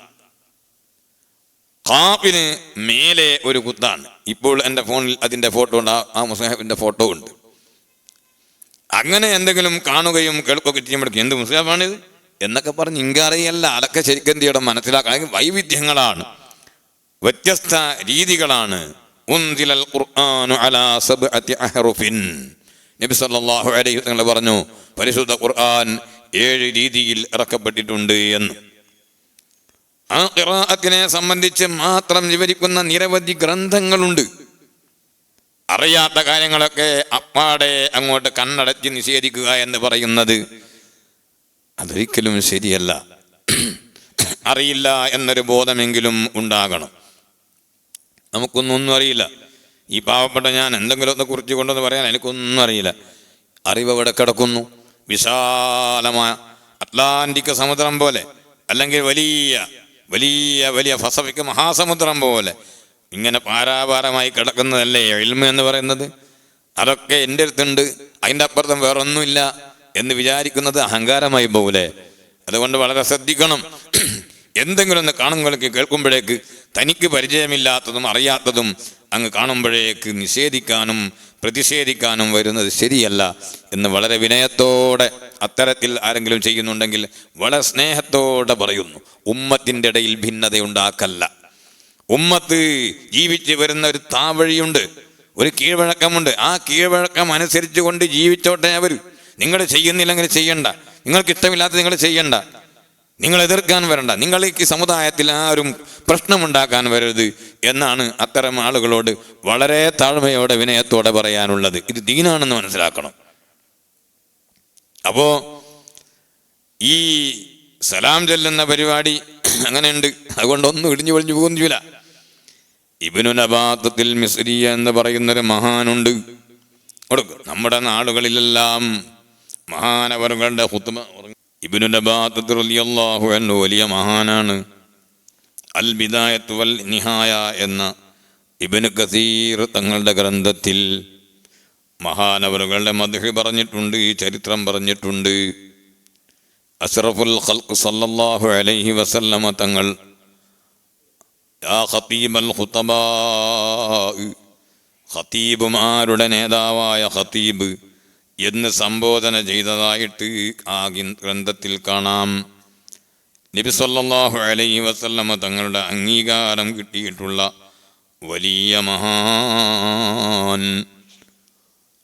ഖാഫിന് മേലെ ഒരു കുത്താണ്. ഇപ്പോൾ എൻ്റെ ഫോണിൽ അതിൻ്റെ ഫോട്ടോ ഉണ്ട്, ആ മുസ്ഹഫിൻ്റെ ഫോട്ടോ ഉണ്ട്. അങ്ങനെ എന്തെങ്കിലും കാണുകയും കേൾക്കുകയൊക്കെ ചെയ്യുമ്പോഴേക്കും എന്ത് മുസ്ഹഫാണിത് എന്നൊക്കെ പറഞ്ഞ് ഇങ്കറിയല്ല, അതൊക്കെ ശരിക്കും എന്ത് ചെയ്യണം, മനസ്സിലാക്കാൻ. വൈവിധ്യങ്ങളാണ്, വ്യത്യസ്ത രീതികളാണ്. ഉൻസിലൽ ഖുർആനു അലാ സബ്അതി അഹ്റുഫിൻ, നബി സല്ലല്ലാഹു അലൈഹി വസല്ലം പറഞ്ഞു പരിശുദ്ധ ഖുർആൻ 7 രീതിയിൽ ഇറക്കപ്പെട്ടിട്ടുണ്ട് എന്ന്. ആ ഖിറാഅത്തിനെ സംബന്ധിച്ച് മാത്രം വിവരിക്കുന്ന നിരവധി ഗ്രന്ഥങ്ങളുണ്ട്. അറിയാത്ത കാര്യങ്ങളൊക്കെ അപ്പാടെ അങ്ങോട്ട് കണ്ണടച്ച് നിഷേധിക്കുക എന്ന് പറയുന്നത് അതൊരിക്കലും ശരിയല്ല. അറിയില്ല എന്നൊരു ബോധമെങ്കിലും ഉണ്ടാകണം. നമുക്കൊന്നും അറിയില്ല. ഈ പാവപ്പെട്ട ഞാൻ എന്തെങ്കിലും ഒന്ന് കുറിച്ച് കൊണ്ടെന്ന് പറയാൻ എനിക്കൊന്നും അറിയില്ല. അറിവ് എവിടെ കിടക്കുന്നു? വിശാലമായ അറ്റ്ലാന്റിക് സമുദ്രം പോലെ, അല്ലെങ്കിൽ വലിയ വലിയ വലിയ പസഫിക് മഹാസമുദ്രം പോലെ ഇങ്ങനെ പാരാപാരമായി കിടക്കുന്നതല്ലേ ഇൽമ് എന്ന് പറയുന്നത്. അതൊക്കെ എൻ്റെ അടുത്തുണ്ട്, അതിൻ്റെ അപ്പുറത്തും വേറൊന്നുമില്ല എന്ന് വിചാരിക്കുന്നത് അഹങ്കാരമായി പോകൂലേ. അതുകൊണ്ട് വളരെ ശ്രദ്ധിക്കണം. എന്തെങ്കിലും ഒന്ന് കാണുമ്പോഴേക്ക് കേൾക്കുമ്പോഴേക്ക് തനിക്ക് പരിചയമില്ലാത്തതും അറിയാത്തതും അങ്ങ് കാണുമ്പോഴേക്ക് നിഷേധിക്കാനും പ്രതിഷേധിക്കാനും വരുന്നത് ശരിയല്ല എന്ന് വളരെ വിനയത്തോടെ, അത്തരത്തിൽ ആരെങ്കിലും ചെയ്യുന്നുണ്ടെങ്കിൽ വളരെ സ്നേഹത്തോടെ പറയുന്നു. ഉമ്മത്തിൻ്റെ ഇടയിൽ ഭിന്നതയുണ്ടാക്കല്ല. ഉമ്മത്ത് ജീവിച്ച് വരുന്ന ഒരു താവഴിയുണ്ട്, ഒരു കീഴ്വഴക്കമുണ്ട്. ആ കീഴ്വഴക്കം അനുസരിച്ച് കൊണ്ട് ജീവിച്ചോട്ടെ അവർ. നിങ്ങൾ ചെയ്യുന്നില്ലെങ്കിൽ ചെയ്യണ്ട, നിങ്ങൾക്ക് ഇഷ്ടമില്ലാത്ത നിങ്ങൾ ചെയ്യണ്ട, നിങ്ങൾ എതിർക്കാൻ വരണ്ട, നിങ്ങൾക്ക് ഈ സമുദായത്തിൽ ആരും പ്രശ്നമുണ്ടാക്കാൻ വരരുത് എന്നാണ് അത്തരം ആളുകളോട് വളരെ താഴ്മയോടെ വിനയത്തോടെ പറയാനുള്ളത്. ഇത് ദീനാണെന്ന് മനസ്സിലാക്കണം. അപ്പോ ഈ സലാം ചൊല്ലുന്ന പരിപാടി അങ്ങനെയുണ്ട്. അതുകൊണ്ടൊന്നും ഇടിഞ്ഞു പൊളിഞ്ഞു പോകുന്നില്ല. ഇബ്നു നബാത്തത്തിൽ മിസ്രിയ എന്ന് പറയുന്നൊരു മഹാനുണ്ട്. നമ്മുടെ നാടുകളിലെല്ലാം മഹാനവറുകളുടെ ഖുത്ബ. ഇബ്നു നബാത്തത്ത് റളിയല്ലാഹു അൻഹു വലിയ മഹാനാണ്. അൽ ബിദായത്ത് വൽ നിഹായ എന്ന ഇബ്നു കസീർ തങ്ങളുടെ ഗ്രന്ഥത്തിൽ മഹാനവറുകളുടെ മദ്ഹ് പറഞ്ഞിട്ടുണ്ട്, ഈ ചരിത്രം പറഞ്ഞിട്ടുണ്ട്. അഷ്റഫുൽ ഖൽഖ് സല്ലല്ലാഹു അലൈഹി വസല്ലമ തങ്ങൾ യാ ഖതീബൽ ഖുതബാ, ഖതീബുമാരുടെ നേതാവായ ഖതീബ് എന്ന് സംബോധന ചെയ്തതായിട്ട് ആ ഗ്രന്ഥത്തിൽ കാണാം. നബി സല്ലല്ലാഹു അലൈഹി വസല്ലമ തങ്ങളുടെ അംഗീകാരം കിട്ടിയിട്ടുള്ള വലിയ മഹാൻ.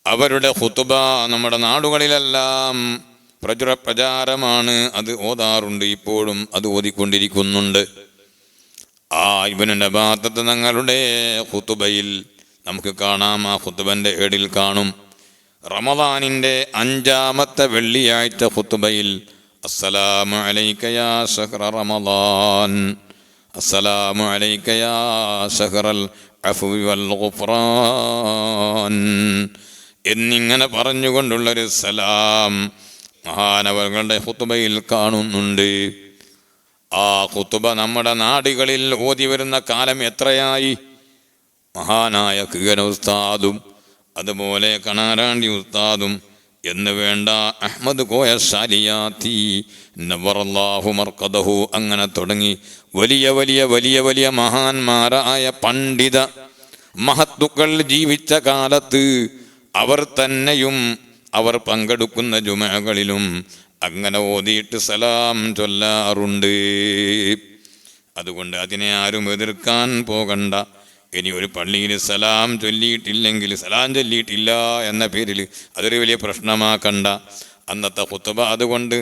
അവരുടെ ഖുതുബ നമ്മുടെ നാടുകളിലെല്ലാം പ്രചാരമാണ്. അത് ഓതാറുണ്ട്, ഇപ്പോഴും അത് ഓതിക്കൊണ്ടിരിക്കുന്നുണ്ട്. ആ ഇബ്നു നബാത്തത്ത് തങ്ങളുടെ ഖുതുബയിൽ നമുക്ക് കാണാം, ആ ഖുതുബൻ്റെ ഏടിൽ കാണും, റമദാനിൻ്റെ 5-ാമത്തെ വെള്ളിയാഴ്ച ഖുതുബയിൽ അസ്സലാമു അലൈക യാ ശഹ്റ റമദാൻ, അസ്സലാമു അലൈക യാ ശഹ്റൽ അഫ്വി വൽ ഗുഫ്റാൻ എന്നിങ്ങനെ പറഞ്ഞുകൊണ്ടുള്ളൊരു സലാം മഹാനവറുകളുടെ ഖുതുബയിൽ കാണുന്നുണ്ട്. ആ ഖുതുബ നമ്മുടെ നാടുകളിൽ ഓതി വരുന്ന കാലം എത്രയായി. മഹാനായ കിഗന ഉസ്താദും അതുപോലെ കണാരാണ്ടി ഉസ്താദും എന്ന് വേണ്ട അഹ്മദ് കോയ ശാലിയാത്തി നവറല്ലാഹു മർക്കദഹു, അങ്ങനെ തുടങ്ങി വലിയ വലിയ വലിയ വലിയ മഹാന്മാരായ പണ്ഡിത മഹത്തുക്കൾ ജീവിച്ച കാലത്ത് അവർ തന്നെയും അവർ പങ്കെടുക്കുന്ന ജുമകളിലും അങ്ങനെ ഓതിയിട്ട് സലാം ചൊല്ലാറുണ്ട്. അതുകൊണ്ട് അതിനെ ആരും എതിർക്കാൻ പോകണ്ട. ഇനി ഒരു പള്ളിയിൽ സലാം ചൊല്ലിയിട്ടില്ലെങ്കിൽ, സലാം ചൊല്ലിയിട്ടില്ല എന്ന പേരിൽ അതൊരു വലിയ പ്രശ്നമാക്കണ്ട. അന്നത്തെ ഖുത്ബ അതുകൊണ്ട്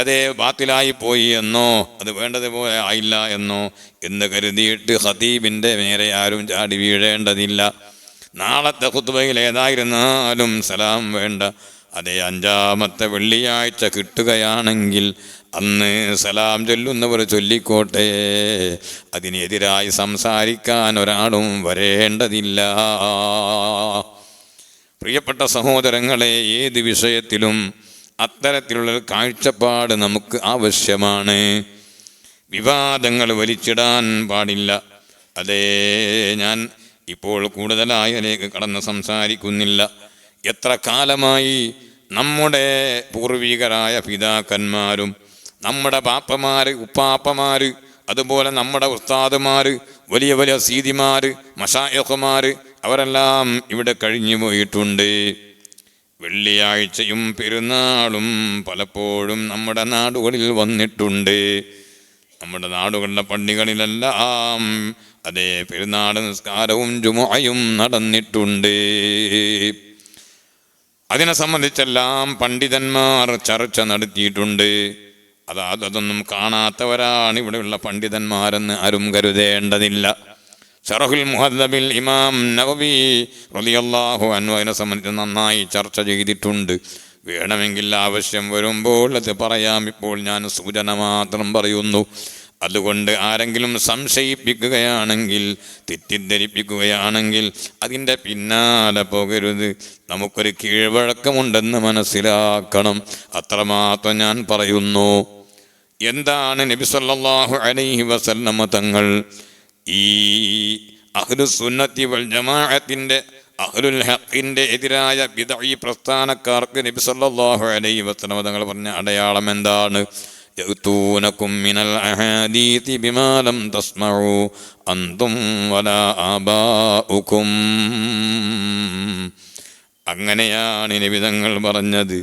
അതേ ബാത്തിലായി പോയി എന്നോ അത് വേണ്ടതുപോലെ ആയില്ല എന്നോ എന്ന് കരുതിയിട്ട് ഖതീബിൻ്റെ നേരെ ആരും ചാടി വീഴേണ്ടതില്ല. നാളത്തെ ഖുത്ബയിൽ ഏതായിരുന്നാലും സലാം വേണ്ട. അതേ 5-ാമത്തെ വെള്ളിയാഴ്ച കിട്ടുകയാണെങ്കിൽ അന്ന് സലാം ചൊല്ലുന്നവർ ചൊല്ലിക്കോട്ടെ, അതിനെതിരായി സംസാരിക്കാൻ ഒരാളും വരേണ്ടതില്ല. പ്രിയപ്പെട്ട സഹോദരങ്ങളെ, ഏത് വിഷയത്തിലും അത്തരത്തിലുള്ളൊരു കാഴ്ചപ്പാട് നമുക്ക് ആവശ്യമാണ്. വിവാദങ്ങൾ വലിച്ചിടാൻ പാടില്ല. അതേ, ഞാൻ ഇപ്പോൾ കൂടുതലായി അതിലേക്ക് കടന്ന് സംസാരിക്കുന്നില്ല. എത്ര കാലമായി നമ്മുടെ പൂർവികരായ പിതാക്കന്മാരും നമ്മുടെ പാപ്പമാര്, ഉപ്പാപ്പമാര്, അതുപോലെ നമ്മുടെ ഉസ്താദുമാര്, വലിയ വലിയ സീദിമാര്, മശായിഖുമാര് അവരെല്ലാം ഇവിടെ കഴിഞ്ഞു പോയിട്ടുണ്ട്. വെള്ളിയാഴ്ചയും പെരുന്നാളും പലപ്പോഴും നമ്മുടെ നാടുകളിൽ വന്നിട്ടുണ്ട്. നമ്മുടെ നാടുകളിലെ പള്ളികളിലെല്ലാം അതേ പെരുന്നാൾ നിസ്കാരവും ജുമുഅയും നടന്നിട്ടുണ്ട്. അതിനെ സംബന്ധിച്ചെല്ലാം പണ്ഡിതന്മാർ ചർച്ച നടത്തിയിട്ടുണ്ട്. അതൊന്നും കാണാത്തവരാണ് ഇവിടെയുള്ള പണ്ഡിതന്മാരെന്ന് ആരും കരുതേണ്ടതില്ല. ശറഹുൽ മുഹദ്ദബിൽ ഇമാം നവവി റളിയല്ലാഹു അൻഹു അതിനെ സംബന്ധിച്ച് നന്നായി ചർച്ച ചെയ്തിട്ടുണ്ട്. വേണമെങ്കിൽ ആവശ്യം വരുമ്പോൾ അത് പറയാം. ഇപ്പോൾ ഞാൻ സൂചന മാത്രം പറയുന്നു. അതുകൊണ്ട് ആരെങ്കിലും സംശയിപ്പിക്കുകയാണെങ്കിൽ, തെറ്റിദ്ധരിപ്പിക്കുകയാണെങ്കിൽ അതിൻ്റെ പിന്നാലെ പോകരുത്. നമുക്കൊരു കീഴ്വഴക്കമുണ്ടെന്ന് മനസ്സിലാക്കണം. അത്രമാത്രം ഞാൻ പറയുന്നു. എന്താണ് നബി സല്ലല്ലാഹു അലൈഹി വസല്ലമ തങ്ങൾ ഈ അഹ്ലുസുന്നത്തി വൽ ജമാഅത്തിന്റെ അഹ്ലുൽ ഹഖിന്റെ എതിരായ ബിദ്ഈ പ്രസ്ഥാനക്കാർക്ക് നബി സല്ലല്ലാഹു അലൈഹി വസല്ലമ തങ്ങൾ പറഞ്ഞ അടയാളം എന്താണ്? യഅ്തൂനകും മിനൽ അഹാദീതി ബിമാ ലം തസ്മഉ അൻതും വലാ ആബാഉകും. അങ്ങനെയാണ് നബി തങ്ങൾ പറഞ്ഞത്.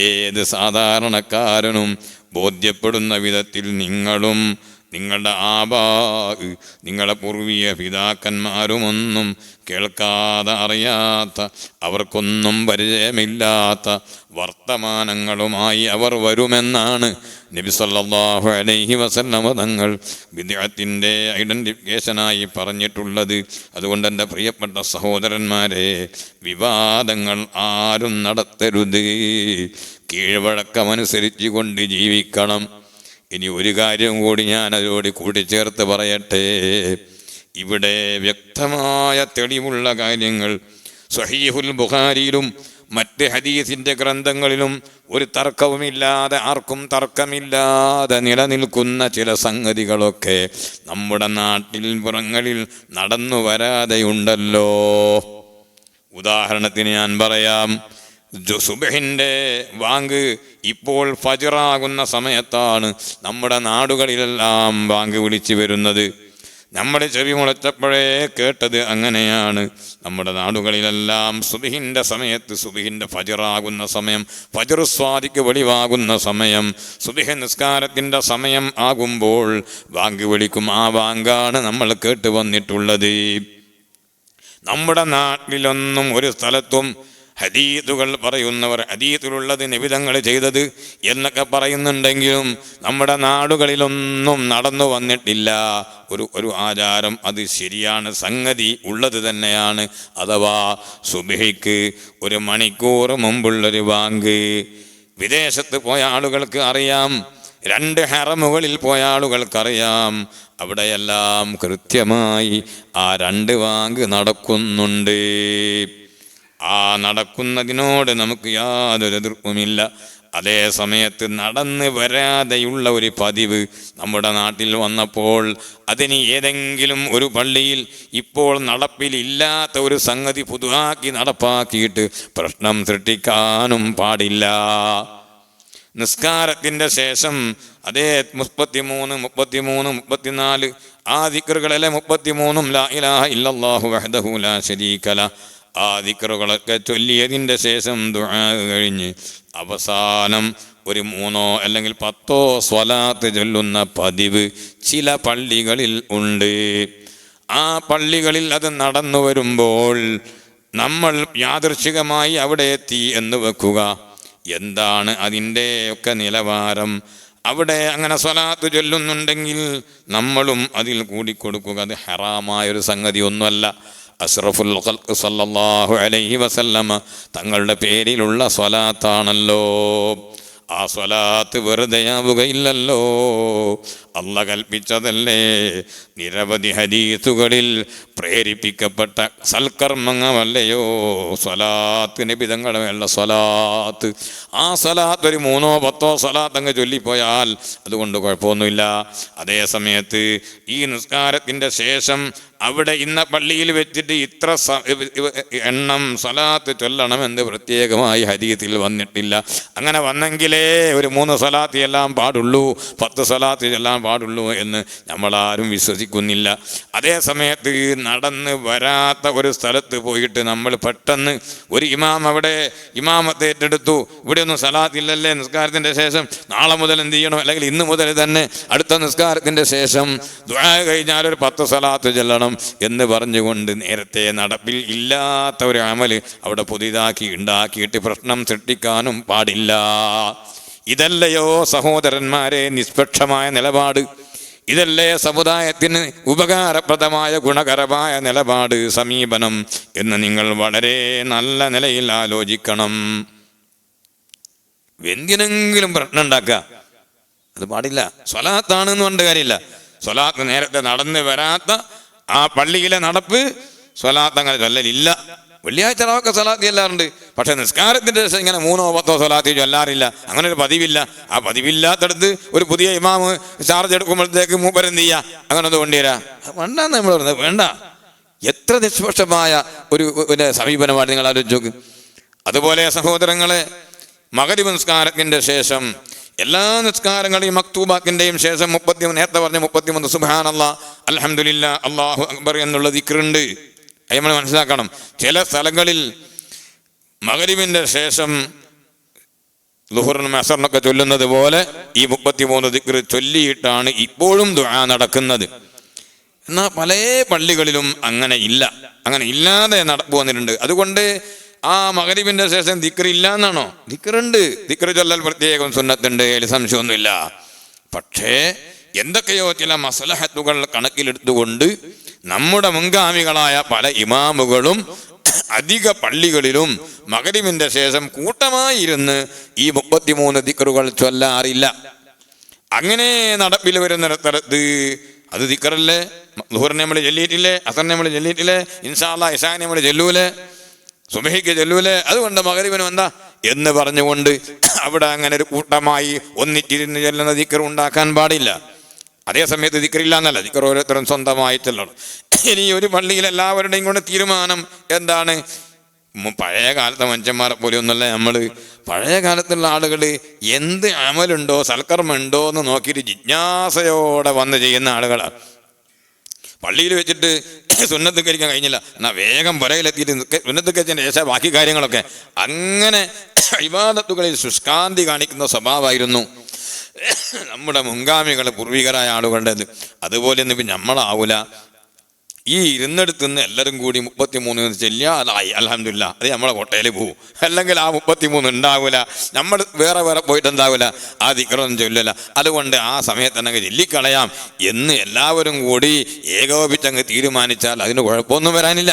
ഏത് സാധാരണക്കാരനും ബോധ്യപ്പെടുന്ന വിധത്തിൽ നിങ്ങളും നിങ്ങളുടെ നിങ്ങളുടെ പൂർവീയ പിതാക്കന്മാരുമൊന്നും കേൾക്കാതെ അറിയാത്ത, അവർക്കൊന്നും പരിചയമില്ലാത്ത വർത്തമാനങ്ങളുമായി അവർ വരുമെന്നാണ് നബി സല്ലല്ലാഹു അലൈഹി വസല്ലമ തങ്ങൾ ബിദ്അത്തിന്റെ ഐഡന്റിഫിക്കേഷനായി പറഞ്ഞിട്ടുള്ളത്. അതുകൊണ്ട് എൻ്റെ പ്രിയപ്പെട്ട സഹോദരന്മാരെ, വിവാദങ്ങൾ ആരും നടത്തരുത്. കീഴ്വഴക്കമനുസരിച്ച് കൊണ്ട് ജീവിക്കണം. ഇനി ഒരു കാര്യം കൂടി ഞാൻ അതോട് കൂട്ടിച്ചേർത്ത് പറയട്ടെ. ഇവിടെ വ്യക്തമായ തെളിവുള്ള കാര്യങ്ങൾ സ്വഹീഹുൽ ബുഖാരിയിലും മറ്റ് ഹദീസിൻ്റെ ഗ്രന്ഥങ്ങളിലും ഒരു തർക്കവുമില്ലാതെ, ആർക്കും തർക്കമില്ലാതെ നിലനിൽക്കുന്ന ചില സംഗതികളൊക്കെ നമ്മുടെ നാട്ടിൽ പുറങ്ങളിൽ നടന്നു വരാതെയുണ്ടല്ലോ. ഉദാഹരണത്തിന് ഞാൻ പറയാം. സുബ്ഹിന്റെ വാങ്ക് ഇപ്പോൾ ഫജ്റാകുന്ന സമയത്താണ് നമ്മുടെ നാടുകളിലെല്ലാം വാങ്ക് വിളിച്ചു വരുന്നത്. നമ്മുടെ ചെവി മുളച്ചപ്പോഴേ കേട്ടത് അങ്ങനെയാണ്. നമ്മുടെ നാടുകളിലെല്ലാം സുബ്ഹിന്റെ സമയത്ത്, സുബ്ഹിന്റെ ഫജ്റാകുന്ന സമയം, ഫജ്ർ സ്വാദിക്ക് വെളിവാകുന്ന സമയം, സുബ്ഹ് നിസ്കാരത്തിൻ്റെ സമയം ആകുമ്പോൾ വാങ്ക് വിളിക്കും. ആ വാങ്കാണ് നമ്മൾ കേട്ട് വന്നിട്ടുള്ളത്. നമ്മുടെ നാട്ടിലൊന്നും ഒരു സ്ഥലത്തും ഹദീസുകൾ പറയുന്നവർ ഹദീസിലുള്ളത് നബി തങ്ങൾ ചെയ്തത് എന്നൊക്കെ പറയുന്നുണ്ടെങ്കിലും നമ്മുടെ നാടുകളിലൊന്നും നടന്നു വന്നിട്ടില്ല ഒരു ആചാരം. അത് ശരിയാണ്, സംഗതി ഉള്ളത് തന്നെയാണ്. അഥവാ സുബ്ഹിക്ക് 1 മണിക്കൂർ മുമ്പുള്ളൊരു ബാങ്ക്. വിദേശത്ത് പോയ ആളുകൾക്ക് അറിയാം, 2 ഹറമുകളിൽ പോയ ആളുകൾക്കറിയാം. അവിടെയെല്ലാം കൃത്യമായി ആ 2 ബാങ്ക് നടക്കുന്നുണ്ട്. ആ നടക്കുന്നതിനോട് നമുക്ക് യാതൊരു എതിർപ്പുമില്ല. അതേ സമയത്ത് നടന്ന് വരാതെയുള്ള ഒരു പതിവ് നമ്മുടെ നാട്ടിൽ വന്നപ്പോൾ അതിന് ഏതെങ്കിലും ഒരു പള്ളിയിൽ ഇപ്പോൾ നടപ്പിലില്ലാത്ത ഒരു സംഗതി പുതുതാക്കി നടപ്പാക്കിയിട്ട് പ്രശ്നം സൃഷ്ടിക്കാനും പാടില്ല. നിസ്കാരത്തിൻ്റെ ശേഷം അതേ 33, 33, 34 ആ ദിക്റുകളിലെ 33 ലാ ഇലാഹ ഇല്ലല്ലാഹു വഹ്ദഹു ലാ ശരീക ലഹ്, ആ ദിക്റുകളൊക്കെ ചൊല്ലിയതിൻ്റെ ശേഷം ദുആ കഴിഞ്ഞ് അവസാനം ഒരു 3 അല്ലെങ്കിൽ 10 സ്വലാത്ത് ചൊല്ലുന്ന പതിവ് ചില പള്ളികളിൽ ഉണ്ട്. ആ പള്ളികളിൽ അത് നടന്നു വരുമ്പോൾ നമ്മൾ യാദൃച്ഛികമായി അവിടെ എത്തി എന്ന് വെക്കുക. എന്താണ് അതിൻ്റെ ഒക്കെ നിലവാരം? അവിടെ അങ്ങനെ സ്വലാത്ത് ചൊല്ലുന്നുണ്ടെങ്കിൽ നമ്മളും അതിൽ കൂടിക്കൊടുക്കുക. അത് ഹറാമായൊരു സംഗതി ഒന്നുമല്ല. അഷ്റഫുൽ ഖൽഖ് സല്ലല്ലാഹു അലൈഹി വസല്ലമ തങ്ങളുടെ പേരിലുള്ള സ്വലാത്താണല്ലോ. ആ സ്വലാത്ത് വെറുതെയാവുകയില്ലല്ലോ, അല്ലാഹ് കൽപ്പിച്ചതല്ലേ. നിരവധി ഹദീസുകളിൽ പ്രേരിപ്പിക്കപ്പെട്ട സൽക്കർമ്മങ്ങളല്ലയോ സ്വലാത്ത്, നബി തങ്ങളുടെ മേലുള്ള സ്വലാത്ത്. ആ സ്വലാത്ത് ഒരു 3-10 സ്വലാത്ത് അങ്ങ് ചൊല്ലിപ്പോയാൽ അതുകൊണ്ട് കുഴപ്പമൊന്നുമില്ല. അതേ സമയത്ത് ഈ നിസ്കാരത്തിൻ്റെ ശേഷം അവിടെ ഇന്ന പള്ളിയിൽ വെച്ചിട്ട് ഇത്ര എണ്ണം സ്വലാത്ത് ചൊല്ലണമെന്ന് പ്രത്യേകമായി ഹദീസിൽ വന്നിട്ടില്ല. അങ്ങനെ വന്നെങ്കിലേ ഒരു 3 സ്വലാത്ത് എല്ലാം പാടുള്ളൂ, 10 സ്വലാത്ത് എല്ലാം പാടുള്ളൂ എന്ന് നമ്മളാരും വിശ്വസിക്കുന്നില്ല. അതേ സമയത്ത് നടന്ന് വരാത്ത ഒരു സ്ഥലത്ത് പോയിട്ട് നമ്മൾ പെട്ടെന്ന് ഒരു ഇമാം അവിടെ ഇമാമത്തെ ഏറ്റെടുത്തു, ഇവിടെ ഒന്നും സ്വലാത്തില്ലല്ലേ നിസ്കാരത്തിൻ്റെ ശേഷം, നാളെ മുതൽ എന്ത് ചെയ്യണം, അല്ലെങ്കിൽ ഇന്ന് മുതൽ തന്നെ അടുത്ത നിസ്കാരത്തിൻ്റെ ശേഷം ദുആ കഴിഞ്ഞാൽ ഒരു 10 സ്വലാത്ത് ചൊല്ലണം എന്ന് പറഞ്ഞുകൊണ്ട് നേരത്തെ നടപ്പിൽ ഇല്ലാത്ത ഒരു അമല് അവിടെ പുതിയതാക്കി ഉണ്ടാക്കിയിട്ട് പ്രശ്നം സൃഷ്ടിക്കാനും പാടില്ല. ഇതല്ലയോ സഹോദരന്മാരെ നിഷ്പക്ഷമായ നിലപാട്? ഇതല്ലേ സമുദായത്തിന് ഉപകാരപ്രദമായ ഗുണകരമായ നിലപാട്, സമീപനം എന്ന് നിങ്ങൾ വളരെ നല്ല നിലയിൽ ആലോചിക്കണം. എന്തിനെങ്കിലും പ്രശ്നം ഉണ്ടാക്കുക അത് പാടില്ല. സ്വലാത്താണെന്ന് പറഞ്ഞ കാര്യമില്ല. സ്വലാത്ത് നേരത്തെ നടന്ന് വരാത്ത ആ പള്ളിയിലെ നടപ്പ് സ്വലാത്ത് അങ്ങനെ ചൊല്ലലില്ല. വെള്ളിയാഴ്ച ഒക്കെ സ്വലാത്ത് ചൊല്ലാറുണ്ട്, പക്ഷെ നിസ്കാരത്തിൻ്റെ ശേഷം ഇങ്ങനെ 3-10 സ്വലാത്ത് ചൊല്ലാറില്ല. അങ്ങനെ ഒരു പതിവില്ല. ആ പതിവില്ലാത്തടത്ത് ഒരു പുതിയ ഇമാമ് ചാർജ് എടുക്കുമ്പോഴത്തേക്ക് മൂപ്പരെന്ത് ചെയ്യുക, അങ്ങനെ ഒന്ന് കൊണ്ടുവരാ വേണ്ടെന്ന് നമ്മൾ പറഞ്ഞത്. വേണ്ട. എത്ര നിഷ്പക്ഷമായ ഒരു സമീപനമാണ് നിങ്ങൾ ആലോചിച്ച് നോക്ക്. അതുപോലെ സഹോദരങ്ങളെ, മഗ്‌രിബ് നിസ്കാരത്തിൻ്റെ ശേഷം എല്ലാ നിസ്കാരങ്ങളെയും മക്തൂബാത്തിൻ്റെയും ശേഷം നേരത്തെ പറഞ്ഞ 33 സുബ്ഹാനല്ലാഹ്, അൽഹംദുലില്ലാഹ്, അല്ലാഹു അക്ബർ എന്നുള്ള ദിക്റുണ്ട്. അത് നമ്മൾ മനസ്സിലാക്കണം. ചില സ്ഥലങ്ങളിൽ മഗ്‌രിബിൻ്റെ ശേഷം ളുഹറിനും അസറിനൊക്കെ ചൊല്ലുന്നത് പോലെ ഈ 33 ദിക്ർ ചൊല്ലിയിട്ടാണ് ഇപ്പോഴും ദുആ നടക്കുന്നത്. എന്നാൽ പല പള്ളികളിലും അങ്ങനെ ഇല്ല. അങ്ങനെ ഇല്ലാതെ നടപ്പ് വന്നിട്ടുണ്ട്. അതുകൊണ്ട് ആ മഗ്‌രിബിന്റെ ശേഷം ദിക്ർ ഇല്ല എന്നാണോ? ദിക്റുണ്ട്. ദിക്ർ ചൊല്ലൽ പ്രത്യേകം സുന്നത്തുണ്ട്, അതിൽ സംശയമൊന്നുമില്ല. പക്ഷേ എന്തൊക്കെയോ ചില മസ്ലഹത്തുകൾ കണക്കിലെടുത്തുകൊണ്ട് നമ്മുടെ മുൻഗാമികളായ പല ഇമാമുകളും അധിക പള്ളികളിലും മഗ്‌രിബിന്റെ ശേഷം കൂട്ടമായി ഇരുന്ന് ഈ 33 ദിക്റുകൾ ചൊല്ലാറില്ല. അങ്ങനെ നടപ്പിൽ വരുന്ന സ്ഥലത്ത് അത് ദിക്റല്ലേ, ളുഹറിനെ നമ്മൾ ചൊല്ലിയിട്ടില്ലേ, അസറിനെ നമ്മൾ ചൊല്ലിയിട്ടില്ലേ, ഇൻഷാ അല്ലാഹ് ഇശാനെ നമ്മൾ ചൊല്ലൂലേ, സുബഹിക്ക് ചൊല്ലൂലേ, അതുകൊണ്ട് മഗ്‌രിബിനും എന്താ എന്ന് പറഞ്ഞുകൊണ്ട് അവിടെ അങ്ങനെ ഒരു കൂട്ടമായി ഒന്നിച്ചിരുന്ന് ചൊല്ലുന്ന ദിക്ർ ഉണ്ടാക്കാൻ പാടില്ല. അതേ സമയത്ത് ദിക്റില്ല എന്നല്ല, ദിക്ർ ഓരോരുത്തരും സ്വന്തമായി ചൊല്ലണം. ഇനി ഒരു പള്ളിയിൽ എല്ലാവരുടെയും കൂടെ തീരുമാനം എന്താണ്? പഴയ കാലത്തെ മനുഷ്യന്മാരെ പോലെ ഒന്നുമല്ല നമ്മൾ. പഴയ കാലത്തുള്ള ആളുകൾ എന്ത് അമലുണ്ടോ സൽക്കർമ്മമുണ്ടോ എന്ന് നോക്കിയിട്ട് ജിജ്ഞാസയോടെ വന്ന് ചെയ്യുന്ന ആളുകളാണ്. പള്ളിയിൽ വെച്ചിട്ട് സുന്നത്ത് കരിക്കാൻ കഴിഞ്ഞില്ല എന്നാൽ വേഗം പുരയിലെത്തിയിട്ട് സുന്നത്ത് കരിച്ചതിന് ശേഷം ബാക്കി കാര്യങ്ങളൊക്കെ, അങ്ങനെ ഇബാദത്തുകളിൽ ശുഷ്കാന്തി കാണിക്കുന്ന സ്വഭാവമായിരുന്നു നമ്മുടെ മുൻഗാമികൾ, പൂർവികരായ ആളുകളുടേത്. അതുപോലെ ഒന്നും ഇപ്പം നമ്മളാവൂല. ഈ ഇരുന്നെടുത്തുനിന്ന് എല്ലാവരും കൂടി 33 ചെല്ലിയാൽ അതായി അൽഹംദുലില്ലാഹ്, അത് നമ്മളെ കോട്ടയിൽ പോവും. അല്ലെങ്കിൽ ആ 33 ഉണ്ടാവില്ല, നമ്മൾ വേറെ പോയിട്ട് എന്താവില്ല, ആ ദിക്റൊന്നും ചൊല്ലില്ല. അതുകൊണ്ട് ആ സമയത്ത് തന്നെ ചൊല്ലിക്കളയാം എന്ന് എല്ലാവരും കൂടി ഏകോപിച്ചങ്ങ് തീരുമാനിച്ചാൽ അതിന് കുഴപ്പമൊന്നും വരാനില്ല.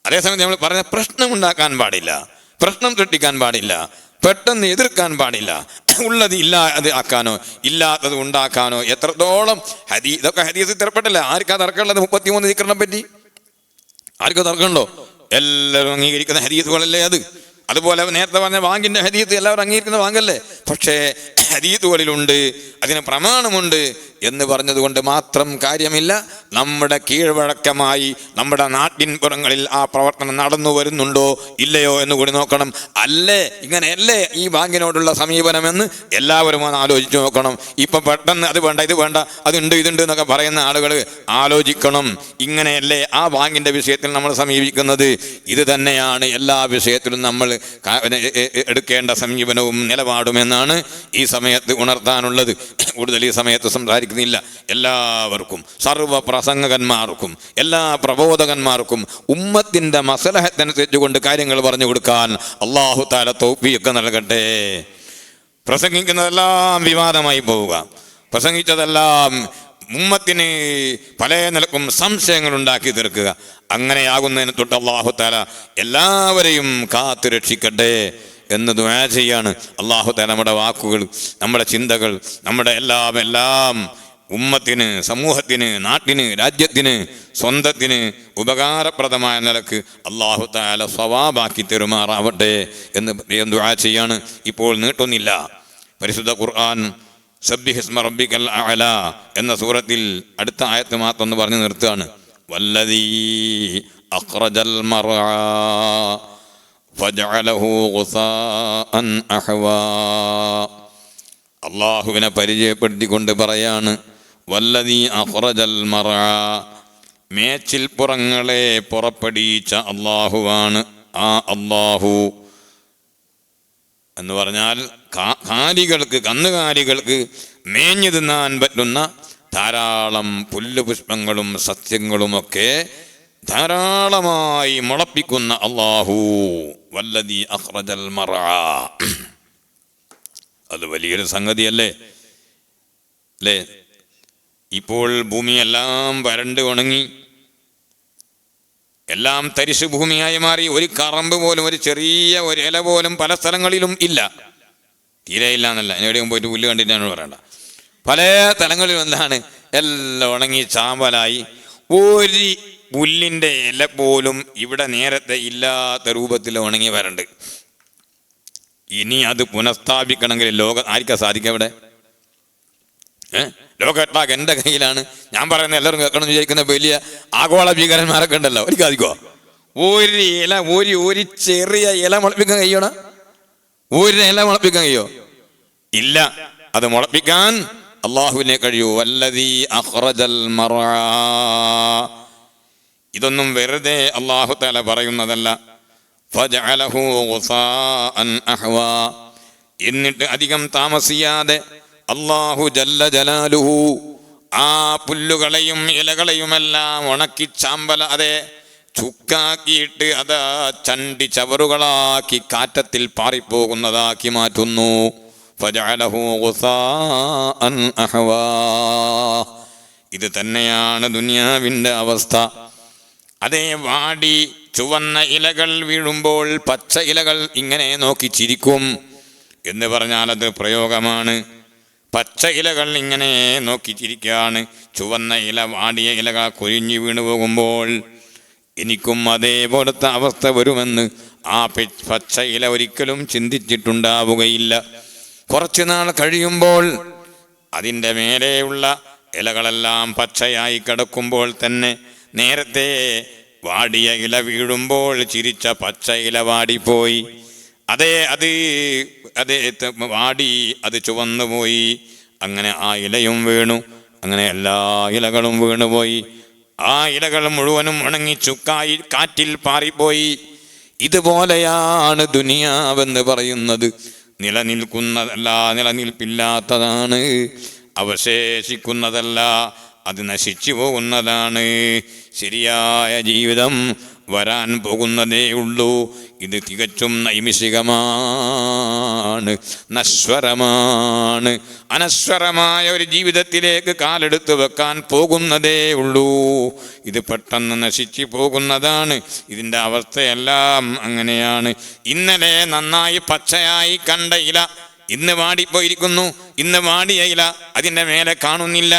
അതേസമയത്ത് നമ്മൾ പറഞ്ഞ പ്രശ്നം ഉണ്ടാക്കാൻ പാടില്ല, പ്രശ്നം സൃഷ്ടിക്കാൻ പാടില്ല, പെട്ടെന്ന് എതിർക്കാൻ പാടില്ല, ഉള്ളത് ഇല്ലാതെ ആക്കാനോ ഇല്ലാത്തത് ഉണ്ടാക്കാനോ. എത്രത്തോളം ഇതൊക്കെ ഹദീസിൽ തരപ്പെട്ടില്ല. ആർക്കാ തർക്കമുള്ളത് 33 ദിക്റിനെ പറ്റി? ആർക്കും തർക്കമുണ്ടോ? എല്ലാവരും അംഗീകരിക്കുന്ന ഹദീസുകളല്ലേ അത്. അതുപോലെ നേരത്തെ പറഞ്ഞ വാങ്ങിൻ്റെ ഹദീസ് എല്ലാവരും അംഗീകരിക്കുന്ന വാങ്ങല്ലേ. പക്ഷേ ഹദീസുകളിലുണ്ട്, അതിന് പ്രമാണമുണ്ട് എന്ന് പറഞ്ഞതുകൊണ്ട് മാത്രം കാര്യമില്ല. നമ്മുടെ കീഴ്വഴക്കമായി നമ്മുടെ നാട്ടിൻപുറങ്ങളിൽ ആ പ്രവർത്തനം നടന്നു വരുന്നുണ്ടോ ഇല്ലയോ എന്ന് കൂടി നോക്കണം. അല്ലേ ഇങ്ങനെയല്ലേ ഈ ബാങ്കിനോടുള്ള സമീപനമെന്ന് എല്ലാവരും ഒന്ന് ആലോചിച്ച് നോക്കണം. ഇപ്പം പെട്ടെന്ന് അത് വേണ്ട ഇത് വേണ്ട അതുണ്ട് ഇതുണ്ട് എന്നൊക്കെ പറയുന്ന ആളുകൾ ആലോചിക്കണം. ഇങ്ങനെയല്ലേ ആ ബാങ്കിൻ്റെ വിഷയത്തിൽ നമ്മൾ സമീപിക്കുന്നത്? ഇത് തന്നെയാണ് എല്ലാ വിഷയത്തിലും നമ്മൾ എടുക്കേണ്ട സമീപനവും നിലപാടുമെന്നാണ് ഈ സമയത്ത് ഉണർത്താനുള്ളത്. കൂടുതൽ ഈ സമയത്ത് സംസാരിക്കുന്നില്ല. എല്ലാവർക്കും, സർവ്വ പ്രസംഗകന്മാർക്കും, എല്ലാ പ്രബോധകന്മാർക്കും ഉമ്മത്തിൻ്റെ മസലഹത്തനുസരിച്ച് കൊണ്ട് കാര്യങ്ങൾ പറഞ്ഞു കൊടുക്കാൻ അല്ലാഹു തആല തൗഫീഖ് നൽകട്ടെ. പ്രസംഗിക്കുന്നതെല്ലാം വിവാദമായി പോവുക, പ്രസംഗിച്ചതെല്ലാം ഉമ്മത്തിന് പല നിലക്കും സംശയങ്ങൾ ഉണ്ടാക്കി തീർക്കുക, അങ്ങനെയാകുന്നതിന് തൊട്ട് അല്ലാഹു തആല എല്ലാവരെയും കാത്തു രക്ഷിക്കട്ടെ എന്ന് ദുആ ചെയ്യാണ്. അല്ലാഹു തആല നമ്മുടെ വാക്കുകൾ, നമ്മുടെ ചിന്തകൾ, നമ്മുടെ എല്ലാം ഉമ്മത്തിന്, സമൂഹത്തിന്, നാട്ടിന്, രാജ്യത്തിന്, സ്വന്തത്തിന് ഉപകാരപ്രദമായ നിലക്ക് അല്ലാഹു തആല സവാബാക്കി തെരുമാറാവട്ടെ എന്ന് ദുആ ചെയ്യാണ്. ഇപ്പോൾ നീട്ടുന്നില്ല. പരിശുദ്ധ ഖുർആൻ സബ്ബിഹിസ്മ റബ്ബിക്കൽ അഅ്ലാ എന്ന സൂറത്തിൽ അടുത്ത ആയത്ത് മാത്രം ഒന്ന് പറഞ്ഞു നിർത്തുകയാണ്. വല്ലദീ അഖ്റജൽ മർആ ഫജഅലഹു ഗുസാഅൻ അഹ്വാ. അല്ലാഹുവിനെ പരിചയപ്പെടുത്തിക്കൊണ്ട് പറയാണ്, വല്ലദീ അഖ്റജൽ മർആ, മേച്ചിൽപ്പുറങ്ങളെ പുറപ്പെടിച്ച അല്ലാഹുവാണ്. ആ അല്ലാഹു എന്ന് പറഞ്ഞാൽ കാലികൾക്ക്, കന്നുകാലികൾക്ക് മേഞ്ഞു തിന്നാൻ പറ്റുന്ന ധാരാളം പുല്ലുപുഷ്പങ്ങളും സസ്യങ്ങളുമൊക്കെ ധാരാളമായി മുളപ്പിക്കുന്ന അല്ലാഹു. വല്ലദീ അഖ്റജൽ മർആ, അത് വലിയൊരു സംഗതിയല്ലേ അല്ലേ? ഇപ്പോൾ ഭൂമിയെല്ലാം വരണ്ട് ഉണങ്ങി, എല്ലാം തരിശു ഭൂമിയായി മാറി. ഒരു കറമ്പ് പോലും, ഒരു ചെറിയ ഒരു ഇല പോലും പല സ്ഥലങ്ങളിലും ഇല്ല. തീരെ ഇല്ല എന്നല്ല, എവിടെയും പോയിട്ട് പുല്ല് കണ്ടിട്ടാണ് പറയണ്ട. പല സ്ഥലങ്ങളിലും എന്താണ്, എല്ലാം ഉണങ്ങി ചാമ്പലായി. ഒരു പുല്ലിൻ്റെ ഇല പോലും ഇവിടെ നേരത്തെ ഇല്ലാത്ത രൂപത്തിൽ ഉണങ്ങി വരണ്ട്. ഇനി അത് പുനഃസ്ഥാപിക്കണമെങ്കിൽ ആർക്കാ സാധിക്കുക? ഇവിടെ ലോകത്താകെ എൻ്റെ കയ്യിലാണ്. ഞാൻ പറയുന്ന എല്ലാവരും കേൾക്കണം വിചാരിക്കുന്ന വലിയ ആഗോള ഭീകരന്മാരൊക്കെ ഉണ്ടല്ലോ, എനിക്ക് സാധിക്കുമോ? ഒരു ഇല, ഒരു ചെറിയ ഇല മുളപ്പിക്കാൻ കഴിയണം? ഒരു ഇല മുളപ്പിക്കാൻ കഴിയോ? ഇല്ല. അത് മുളപ്പിക്കാൻ അല്ലാഹുവിനെ കഴിയൂ. വല്ലദീ അഖ്റജൽ മർആ. ഇതൊന്നും വെറുതെ അല്ലാഹു തആല പറയുന്നതല്ല. ഫജഅലഹു ഗുസാഅൻ അഹ്വാ. എന്നിട്ട് അധികം താമസിയാതെ അല്ലാഹു ജല്ല ജലാലുഹു ആ പുല്ലുകളെയും ഇലകളെയുമെല്ലാം ഉണക്കി ചാമ്പല അതെ ചുക്കാക്കിയിട്ട് അതാ ചണ്ടി ചവറുകളാക്കി കാറ്റത്തിൽ പാറിപ്പോകുന്നതാക്കി മാറ്റുന്നു. ഫജഅലഹു ഗുസാഅൻ അഹ്വാ. ഇത് തന്നെയാണ് ദുനിയാവിൻ്റെ അവസ്ഥ. അതേ വാടി ചുവന്ന ഇലകൾ വീഴുമ്പോൾ പച്ച ഇലകൾ ഇങ്ങനെ നോക്കി ചിരിക്കും എന്ന് പറഞ്ഞാൽ അത് പ്രയോഗമാണ്. പച്ച ഇലകൾ ഇങ്ങനെ നോക്കി ചിരിക്കുകയാണ്. ചുവന്ന ഇല, വാടിയ ഇലകൾ കൊഴിഞ്ഞു വീണു പോകുമ്പോൾ എനിക്കും അതേപോലത്തെ അവസ്ഥ വരുമെന്ന് ആ പച്ച ഇല ഒരിക്കലും ചിന്തിച്ചിട്ടുണ്ടാവുകയില്ല. കുറച്ചു നാൾ കഴിയുമ്പോൾ അതിൻ്റെ മേലെയുള്ള ഇലകളെല്ലാം പച്ചയായി കിടക്കുമ്പോൾ തന്നെ നേരത്തെ വാടിയ ഇല വീഴുമ്പോൾ ചിരിച്ച പച്ച ഇല വാടിപ്പോയി. അത് വാടി, അത് ചുവന്നുപോയി. അങ്ങനെ ആ ഇലയും വീണു. അങ്ങനെ എല്ലാ ഇലകളും വീണുപോയി. ആ ഇലകൾ മുഴുവനും ഉണങ്ങി ചുക്കായി കാറ്റിൽ പാറിപ്പോയി. ഇതുപോലെയാണ് ദുനിയാവെന്ന് പറയുന്നത്. നിലനിൽക്കുന്നതല്ല, നിലനിൽപ്പില്ലാത്തതാണ്. അവശേഷിക്കുന്നതല്ല, അത് നശിച്ചു പോകുന്നതാണ്. ശരിയായ ജീവിതം വരാൻ പോകുന്നതേ ഉള്ളൂ. ഇത് തികച്ചും നൈമിഷികമാണ്, നശ്വരമാണ്. അനശ്വരമായ ഒരു ജീവിതത്തിലേക്ക് കാലെടുത്ത് വെക്കാൻ പോകുന്നതേ ഉള്ളൂ. ഇത് പെട്ടെന്ന് നശിച്ചു പോകുന്നതാണ്. ഇതിൻ്റെ അവസ്ഥയെല്ലാം അങ്ങനെയാണ്. ഇന്നലെ നന്നായി പച്ചയായി കണ്ട ഇല ഇന്ന് വാടിപ്പോയിരിക്കുന്നു. ഇന്ന് വാടിയ ഇല അതിൻ്റെ മേലെ കാണുന്നില്ല.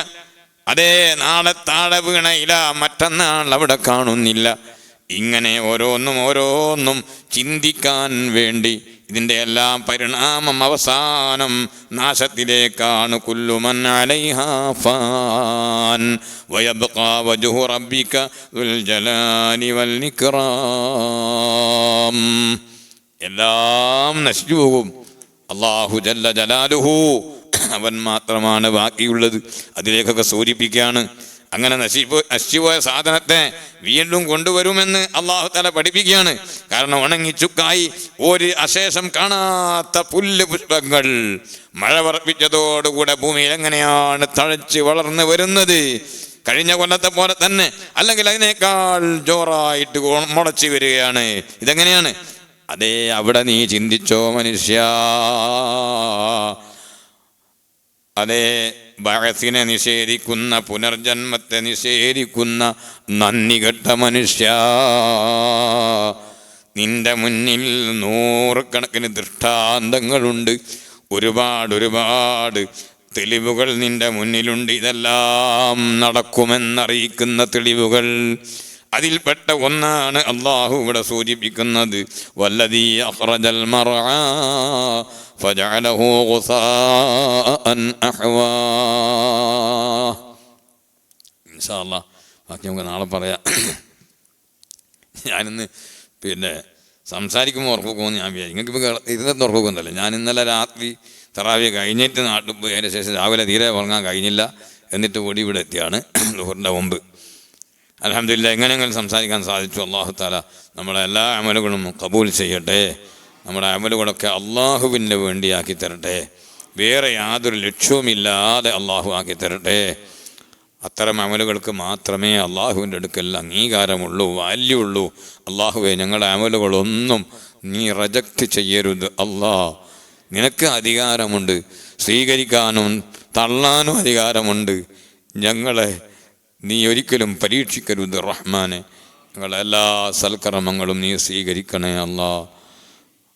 അതേ നാളെ താഴെ വീണ ഇല മറ്റന്നാൾ അവിടെ കാണുന്നില്ല. ഇങ്ങനെ ഓരോന്നും ചിന്തിക്കാൻ വേണ്ടി ഇതിൻ്റെ എല്ലാം പരിണാമം അവസാനം നാശത്തിലേക്കാണ്. കുല്ലു മൻ അലൈഹാ ഫാൻ വയബ്ഖാ വജ്ഹു റബ്ബിക ദുൽ ജലാലി വൽ ഇക്റാം. എല്ലാം നശിച്ചു പോകും. അല്ലാഹു ജല്ല ജലാലുഹു അവൻ മാത്രമാണ് ബാക്കിയുള്ളത്. അതിലേക്കൊക്കെ സൂചിപ്പിക്കുകയാണ്. അങ്ങനെ നശിച്ചുപോയ സാധനത്തെ വീണ്ടും കൊണ്ടുവരുമെന്ന് അല്ലാഹു തആല പഠിപ്പിക്കുകയാണ്. കാരണം ഉണങ്ങിച്ചുക്കായി ഒരു അശേഷം കാണാത്ത പുല്ല് പുഷ്പങ്ങൾ മഴ വർപ്പിച്ചതോടുകൂടെ ഭൂമിയിൽ എങ്ങനെയാണ് തഴച്ച് വളർന്നു വരുന്നത്, കഴിഞ്ഞ കൊല്ലത്തെ പോലെ തന്നെ അല്ലെങ്കിൽ അതിനേക്കാൾ ജോറായിട്ട് മുളച്ചു വരികയാണ്. ഇതെങ്ങനെയാണ്? അതേ അവിടെ നീ ചിന്തിച്ചോ മനുഷ്യ. അതേ ബഅസിനെ നിഷേധിക്കുന്ന, പുനർജന്മത്തെ നിഷേധിക്കുന്ന നന്ദികെട്ട മനുഷ്യ, നിന്റെ മുന്നിൽ നൂറുകണക്കിന് ദൃഷ്ടാന്തങ്ങളുണ്ട്. ഒരുപാട് തെളിവുകൾ നിന്റെ മുന്നിലുണ്ട്. ഇതെല്ലാം നടക്കുമെന്നറിയിക്കുന്ന തെളിവുകൾ. അതിൽപ്പെട്ട ഒന്നാണ് അല്ലാഹു ഇവിടെ സൂചിപ്പിക്കുന്നത്. വല്ലദീ അഖ്റജൽ മർആ ഫജഅലഹു ഗുസാഅൻ അഹ്വാ. ഇൻഷാ അല്ലാഹ് ബാക്കി നമുക്ക് നാളെ പറയാം. ഞാനിന്ന് സംസാരിക്കുമ്പോൾ ഉറപ്പ് പോകുമെന്ന് ഞാൻ വിചാരിക്കും. നിങ്ങൾക്കിപ്പോൾ ഇരുന്നത്തെ ഉറപ്പ് പോകുന്നല്ലേ. ഞാൻ ഇന്നലെ രാത്രി തറാവിയ കഴിഞ്ഞിട്ട് നാട്ടിൽ പോയി. അതിന് ശേഷം രാവിലെ തീരെ ഉറങ്ങാൻ കഴിഞ്ഞില്ല. എന്നിട്ട് ഓടി ഇവിടെ എത്തിയാണ് ദുഹറിൻ്റെ മുമ്പ്. അൽഹംദുലില്ലാഹ് എങ്ങനെയെങ്കിലും സംസാരിക്കാൻ സാധിച്ചു. അല്ലാഹു തആല നമ്മളെ എല്ലാ അമലുകളും കബൂൽ ചെയ്യട്ടെ. നമ്മുടെ അമലുകളൊക്കെ അള്ളാഹുവിന് വേണ്ടിയാക്കി തരട്ടെ. വേറെ യാതൊരു ലക്ഷ്യവുമില്ലാതെ അള്ളാഹു ആക്കി തരട്ടെ. അത്തരം അമലുകൾക്ക് മാത്രമേ അള്ളാഹുവിൻ്റെ അടുക്കൽ അംഗീകാരമുള്ളൂ, വാല്യുള്ളൂ. അള്ളാഹുവേ, ഞങ്ങളുടെ അമലുകളൊന്നും നീ റിജക്റ്റ് ചെയ്യരുത്. നിനക്ക് അധികാരമുണ്ട്, സ്വീകരിക്കാനും തള്ളാനും അധികാരമുണ്ട്. ഞങ്ങളെ നീ ഒരിക്കലും പരീക്ഷിക്കരുത് റഹ്മാനെ. ഞങ്ങളുടെ എല്ലാ സൽക്കർമ്മങ്ങളും നീ സ്വീകരിക്കണേ അല്ലാ.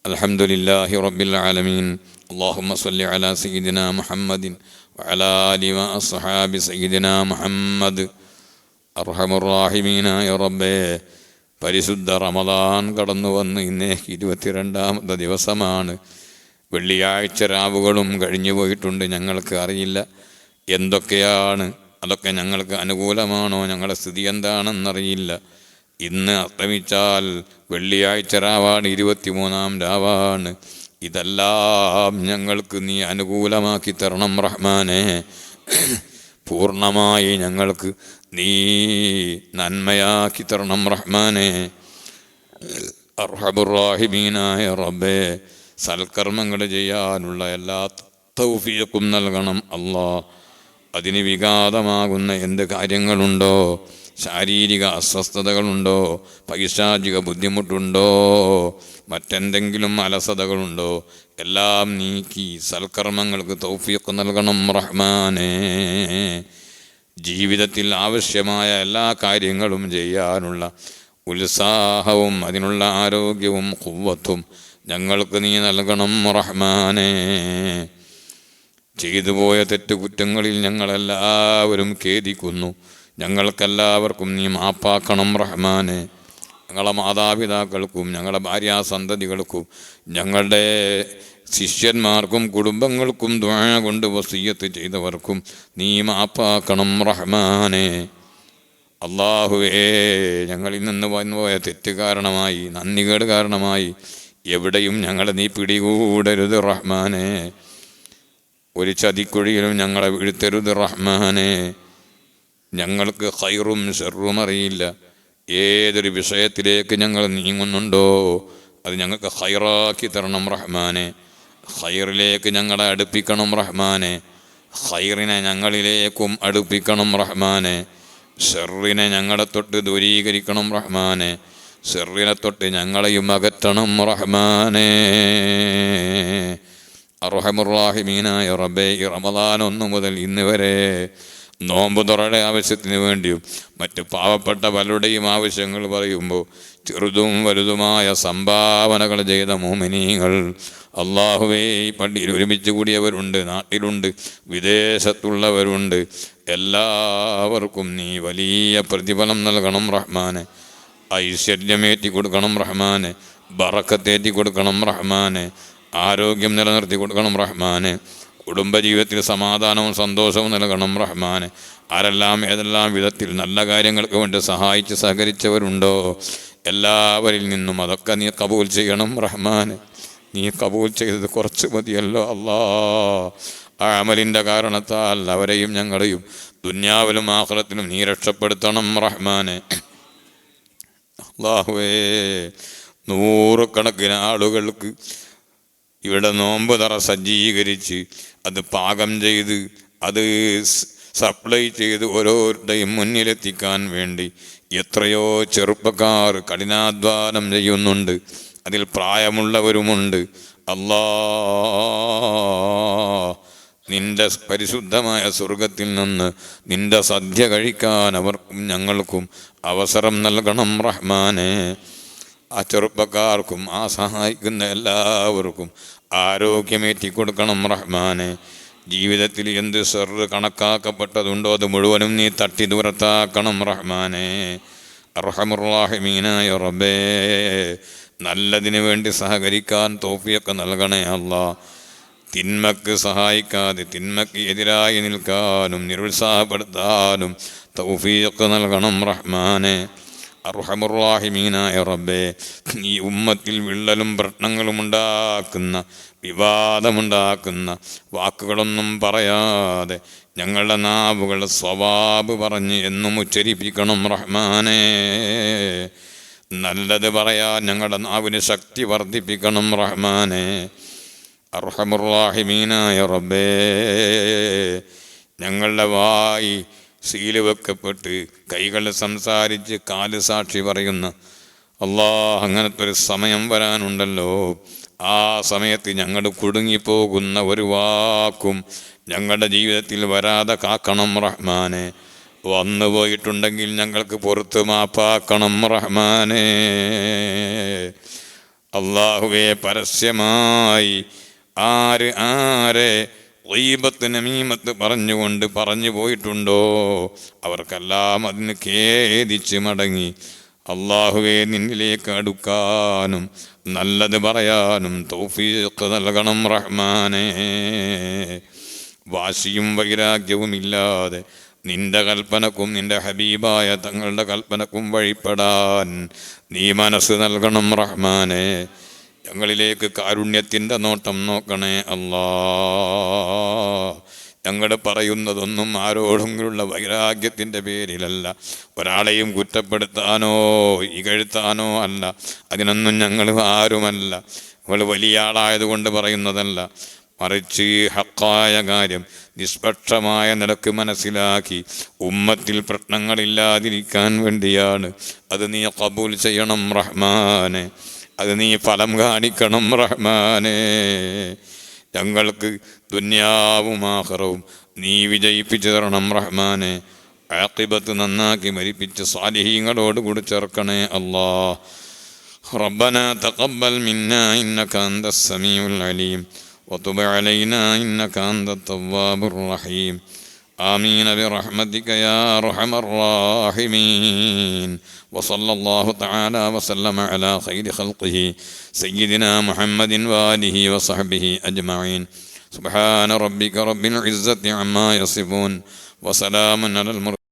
അൽഹംദുലില്ലാഹി റബ്ബിൽ ആലമീൻ. അല്ലാഹുമ്മ സ്വല്ലി അലാ സയ്യിദിനാ മുഹമ്മദിൻ വഅലാ ആലി വഅസ്ഹാബി സയ്യിദിനാ മുഹമ്മദ്. അർഹമുർ റഹീമീനായ റബ്ബേ, പരിശുദ്ധ റമദാൻ കടന്നു വന്ന് ഇന്നേ 22ാമത്തെ ദിവസമാണ്. വെള്ളിയാഴ്ച രാവുകളും കഴിഞ്ഞു പോയിട്ടുണ്ട്. ഞങ്ങൾക്ക് അറിയില്ല എന്തൊക്കെയാണ്, അതൊക്കെ ഞങ്ങൾക്ക് അനുകൂലമാണോ, ഞങ്ങളുടെ സ്ഥിതി എന്താണെന്നറിയില്ല. ഇന്ന് അസ്തമിച്ചാൽ വെള്ളിയാഴ്ച രാവാണ്, 23ാം രാവാണ്. ഇതെല്ലാം ഞങ്ങൾക്ക് നീ അനുകൂലമാക്കി തരണം റഹ്മാനെ. പൂർണ്ണമായി ഞങ്ങൾക്ക് നീ നന്മയാക്കി തരണം റഹ്മാനെ. അർഹമുർ റഹീമീനായ റബ്ബേ, സൽക്കർമ്മങ്ങൾ ചെയ്യാനുള്ള എല്ലാ തൗഫീഖും നൽകണം അല്ലാ. അതിന് വിഘാതമാകുന്ന എന്ത് കാര്യങ്ങളുണ്ടോ, ശാരീരിക അസ്വസ്ഥതകളുണ്ടോ, പൈശാചിക ബുദ്ധിമുട്ടുണ്ടോ, മറ്റെന്തെങ്കിലും അലസതകളുണ്ടോ, എല്ലാം നീക്കി സൽക്കർമ്മങ്ങൾക്ക് തൗഫീഖ് നൽകണം റഹ്മാനേ. ജീവിതത്തിൽ ആവശ്യമായ എല്ലാ കാര്യങ്ങളും ചെയ്യാനുള്ള ഉത്സാഹവും അതിനുള്ള ആരോഗ്യവും ഖുവ്വത്തും ഞങ്ങൾക്ക് നീ നൽകണം റഹ്മാനേ. ചെയ്തുപോയ തെറ്റുകുറ്റങ്ങളിൽ ഞങ്ങളെല്ലാവരും ഖേദിക്കുന്നു. ഞങ്ങൾക്കെല്ലാവർക്കും നീ മാപ്പാക്കണം റഹ്മാനെ. ഞങ്ങളുടെ മാതാപിതാക്കൾക്കും ഞങ്ങളുടെ ഭാര്യാസന്തതികൾക്കും ഞങ്ങളുടെ ശിഷ്യന്മാർക്കും കുടുംബങ്ങൾക്കും ദുആ കൊണ്ട് വസിയ്യത്ത് ചെയ്തവർക്കും നീ മാപ്പാക്കണം റഹ്മാനെ. അല്ലാഹുവേ, ഞങ്ങളിൽ നിന്ന് വന്നുപോയ തെറ്റ് കാരണമായി, നന്ദികേട് കാരണമായി എവിടെയും ഞങ്ങളെ നീ പിടികൂടരുത് റഹ്മാനെ. ഒരു ചതിക്കുഴിയിലും ഞങ്ങളെ വീഴ്ത്തരുത് റഹ്മാനെ. ഞങ്ങൾക്ക് ഖൈറും ശർറും അറിയില്ല. ഏതൊരു വിഷയത്തിലേക്ക് ഞങ്ങൾ നീങ്ങുന്നുണ്ടോ അത് ഞങ്ങൾക്ക് ഖൈറാക്കി തരണം റഹ്മാനെ. ഖൈറിലേക്ക് ഞങ്ങളെ അടുപ്പിക്കണം റഹ്മാനെ. ഖൈറിനെ ഞങ്ങളിലേക്കും അടുപ്പിക്കണം റഹ്മാനെ. ശർറിനെ ഞങ്ങളെ തൊട്ട് ദൂരീകരിക്കണം റഹ്മാനെ. ശർറിനെ തൊട്ട് ഞങ്ങളെയും അകറ്റണം റഹ്മാനെ. അർഹമുർ റഹീമീനായ റബ്ബേ, ഈ റമദാൻ 1 മുതൽ ഇന്ന് വരെ നോമ്പ് തുറയുടെ ആവശ്യത്തിന് വേണ്ടിയും മറ്റ് പാവപ്പെട്ട പലരുടെയും ആവശ്യങ്ങൾ പറയുമ്പോൾ ചെറുതും വലുതുമായ സംഭാവനകൾ ചെയ്ത മുഅ്മിനീങ്ങൾ അല്ലാഹുവേ, ഈ പള്ളിയിൽ ഒരുമിച്ച് കൂടിയവരുണ്ട്, നാട്ടിലുണ്ട്, വിദേശത്തുള്ളവരുണ്ട്. എല്ലാവർക്കും നീ വലിയ പ്രതിഫലം നൽകണം റഹ്മാനെ. ഐശ്വര്യമേറ്റി കൊടുക്കണം റഹ്മാനെ. ബറക്കത്തേറ്റി കൊടുക്കണം റഹ്മാനെ. ആരോഗ്യം നിലനിർത്തി കൊടുക്കണം റഹ്മാനെ. കുടുംബജീവിതത്തിൽ സമാധാനവും സന്തോഷവും നൽകണം റഹ്മാനെ. ആരെല്ലാം ഏതെല്ലാം വിധത്തിൽ നല്ല കാര്യങ്ങൾക്ക് വേണ്ടി സഹായിച്ച് സഹകരിച്ചവരുണ്ടോ എല്ലാവരിൽ നിന്നും അതൊക്കെ നീ കബൂൽ ചെയ്യണം റഹ്മാനെ. നീ കബൂൽ ചെയ്തത് കുറച്ച് മതിയല്ലോ അല്ലാ. ആ അമലിൻ്റെ കാരണത്താൽ അവരെയും ഞങ്ങളെയും ദുന്യാവിലും ആഖിറത്തിലും നീ രക്ഷപ്പെടുത്തണം റഹ്മാനെ. അല്ലാഹുവേ, 100 കണക്കിന് ആളുകൾക്ക് ഇവിടെ നോമ്പ് തറ സജ്ജീകരിച്ച് അത് പാകം ചെയ്ത് അത് സപ്ലൈ ചെയ്ത് ഓരോരുടെയും മുന്നിലെത്തിക്കാൻ വേണ്ടി എത്രയോ ചെറുപ്പക്കാർ കഠിനാധ്വാനം ചെയ്യുന്നുണ്ട്. അതിൽ പ്രായമുള്ളവരുമുണ്ട്. അല്ലാ, നിന്റെ പരിശുദ്ധമായ സ്വർഗത്തിൽ നിന്ന് നിന്റെ സദ്യ കഴിക്കാൻ അവർക്കും ഞങ്ങൾക്കും അവസരം നൽകണം റഹ്മാനെ. ആ ചെറുപ്പക്കാർക്കും ആ സഹായിക്കുന്ന എല്ലാവർക്കും ആരോഗ്യമേറ്റി കൊടുക്കണം റഹ്മാനെ. ജീവിതത്തിൽ എന്ത് ഷർറ് കണക്കാക്കപ്പെട്ടതുണ്ടോ അത് മുഴുവനും നീ തട്ടി ദൂരത്താക്കണം റഹ്മാനെ. അർഹമുർ റഹീമീനായ റബ്ബേ, നല്ലതിനു വേണ്ടി സഹകരിക്കാൻ തൗഫീഖ് നൽകണേ അല്ലാ. തിന്മക്ക് സഹായിക്കാതെ തിന്മക്ക് എതിരായി നിൽക്കാനും നിരുത്സാഹപ്പെടുത്താനും തൗഫീഖ് നൽകണം റഹ്മാനെ. അർഹമുർ റഹീമീനായ റബ്ബേ, ഈ ഉമ്മത്തിൽ വിള്ളലും പ്രശ്നങ്ങളും ഉണ്ടാക്കുന്ന വിവാദമുണ്ടാക്കുന്ന വാക്കുകളൊന്നും പറയാതെ ഞങ്ങളുടെ നാവുകൾ സ്വവാബ് പറഞ്ഞ് എന്നും ഉച്ചരിപ്പിക്കണം റഹ്മാനെ. നല്ലത് പറയാൻ ഞങ്ങളുടെ നാവിന് ശക്തി വർദ്ധിപ്പിക്കണം റഹ്മാനെ. അർഹമുർ റഹീമീനായ റബ്ബേ, ഞങ്ങളുടെ വായി സീല് വെക്കപ്പെട്ട് കൈകൾ സംസാരിച്ച് കാല് സാക്ഷി പറയുന്ന അല്ലാഹ്, അങ്ങനത്തെ ഒരു സമയം വരാനുണ്ടല്ലോ. ആ സമയത്ത് ഞങ്ങൾ കുടുങ്ങിപ്പോകുന്ന ഒരു വാക്കും ഞങ്ങളുടെ ജീവിതത്തിൽ വരാതെ കാക്കണം റഹ്മാനെ. വന്നു പോയിട്ടുണ്ടെങ്കിൽ ഞങ്ങൾക്ക് പുറത്ത് മാപ്പാക്കണം റഹ്മാനെ. അല്ലാഹുവേ, പരസ്യമായി ആരെ ഗീബത്ത് നമീമത്ത് പറഞ്ഞുകൊണ്ട് പറഞ്ഞു പോയിട്ടുണ്ടോ അവർക്കെല്ലാം അതിന് ഖേദിച്ച് മടങ്ങി അല്ലാഹുവേ നിന്നിലേക്ക് അടുക്കാനും നല്ലത് പറയാനും തൗഫീഖ് നൽകണം റഹ്മാനെ. വാശിയും വൈരാഗ്യവും ഇല്ലാതെ നിന്റെ കൽപ്പനക്കും നിന്റെ ഹബീബായ തങ്ങളുടെ കൽപ്പനക്കും വഴിപ്പെടാൻ നീ മനസ്സ് നൽകണം റഹ്മാനെ. ഞങ്ങളിലേക്ക് കാരുണ്യത്തിൻ്റെ നോട്ടം നോക്കണേ അല്ലാ. ഞങ്ങൾ പറയുന്നതൊന്നും ആരോടെങ്കിലുള്ള വൈരാഗ്യത്തിൻ്റെ പേരിലല്ല, ഒരാളെയും കുറ്റപ്പെടുത്താനോ ഇകഴ്ത്താനോ അല്ല. അതിനൊന്നും ഞങ്ങൾ ആരുമല്ല. അവൾ വലിയ ആളായതുകൊണ്ട് പറയുന്നതല്ല, മറിച്ച് ഹക്കായ കാര്യം നിഷ്പക്ഷമായ നിലക്ക് മനസ്സിലാക്കി ഉമ്മത്തിൽ പ്രശ്നങ്ങളില്ലാതിരിക്കാൻ വേണ്ടിയാണ്. അത് നീ ഖബൂൽ ചെയ്യണം റഹ്മാനെ. അത് നീ ഫലം കാണിക്കണം റഹ്മാനെ. ഞങ്ങൾക്ക് ദുന്യാവും ആഖിറവും നീ വിജയിപ്പിച്ചു തരണം റഹ്മാനെ. ആഖിബത്ത് നന്നാക്കി മരിപ്പിച്ച് സാലിഹീങ്ങളോട് കൂടി ചേർക്കണേ അല്ലാ. റബ്ബനാ തഖബ്ബൽ മിന്നാ ഇന്നക അന്തസ് സമീഉൽ അലീം വതുബ് അലൈനാ ഇന്നക അന്തത് തവ്വാബുർ റഹീം. آمين برحمتك يا أرحم الراحمين. وصلى الله تعالى وسلم على خير خلقه سيدنا محمد وآله وصحبه أجمعين. سبحان ربك رب العزة عما يصفون وسلام على المرسلين.